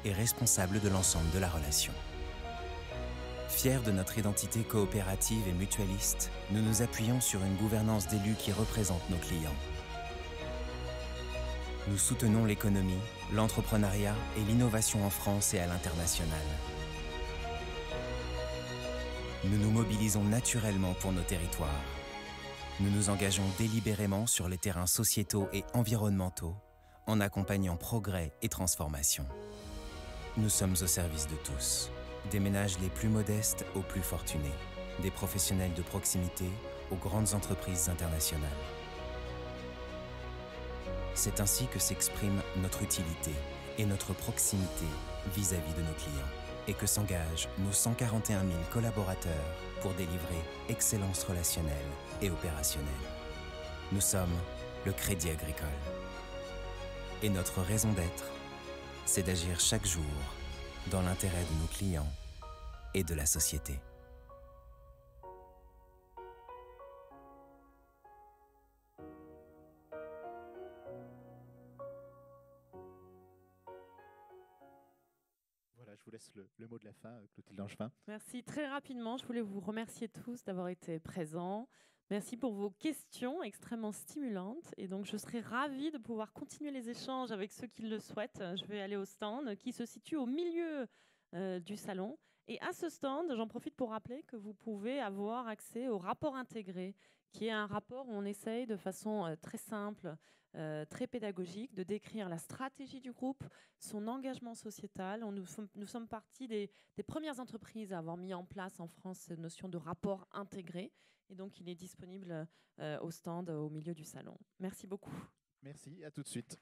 et responsables de l'ensemble de la relation. Fiers de notre identité coopérative et mutualiste, nous nous appuyons sur une gouvernance d'élus qui représente nos clients. Nous soutenons l'économie, l'entrepreneuriat et l'innovation en France et à l'international. Nous nous mobilisons naturellement pour nos territoires. Nous nous engageons délibérément sur les terrains sociétaux et environnementaux en accompagnant progrès et transformation. Nous sommes au service de tous, des ménages les plus modestes aux plus fortunés, des professionnels de proximité aux grandes entreprises internationales. C'est ainsi que s'exprime notre utilité et notre proximité vis-à-vis de nos clients et que s'engagent nos 141 000 collaborateurs pour délivrer excellence relationnelle et opérationnelle. Nous sommes le Crédit Agricole. Et notre raison d'être, c'est d'agir chaque jour dans l'intérêt de nos clients et de la société. Voilà, je vous laisse le mot de la fin, Clotilde Langevin. Merci. Très rapidement, je voulais vous remercier tous d'avoir été présents. Merci pour vos questions extrêmement stimulantes. Et donc, je serai ravie de pouvoir continuer les échanges avec ceux qui le souhaitent. Je vais aller au stand qui se situe au milieu du salon. Et à ce stand, j'en profite pour rappeler que vous pouvez avoir accès au rapport intégré, qui est un rapport où on essaye de façon très simple, très pédagogique, de décrire la stratégie du groupe, son engagement sociétal. Nous sommes partie des premières entreprises à avoir mis en place en France cette notion de rapport intégré. Et donc, il est disponible au stand au milieu du salon. Merci beaucoup. Merci, à tout de suite.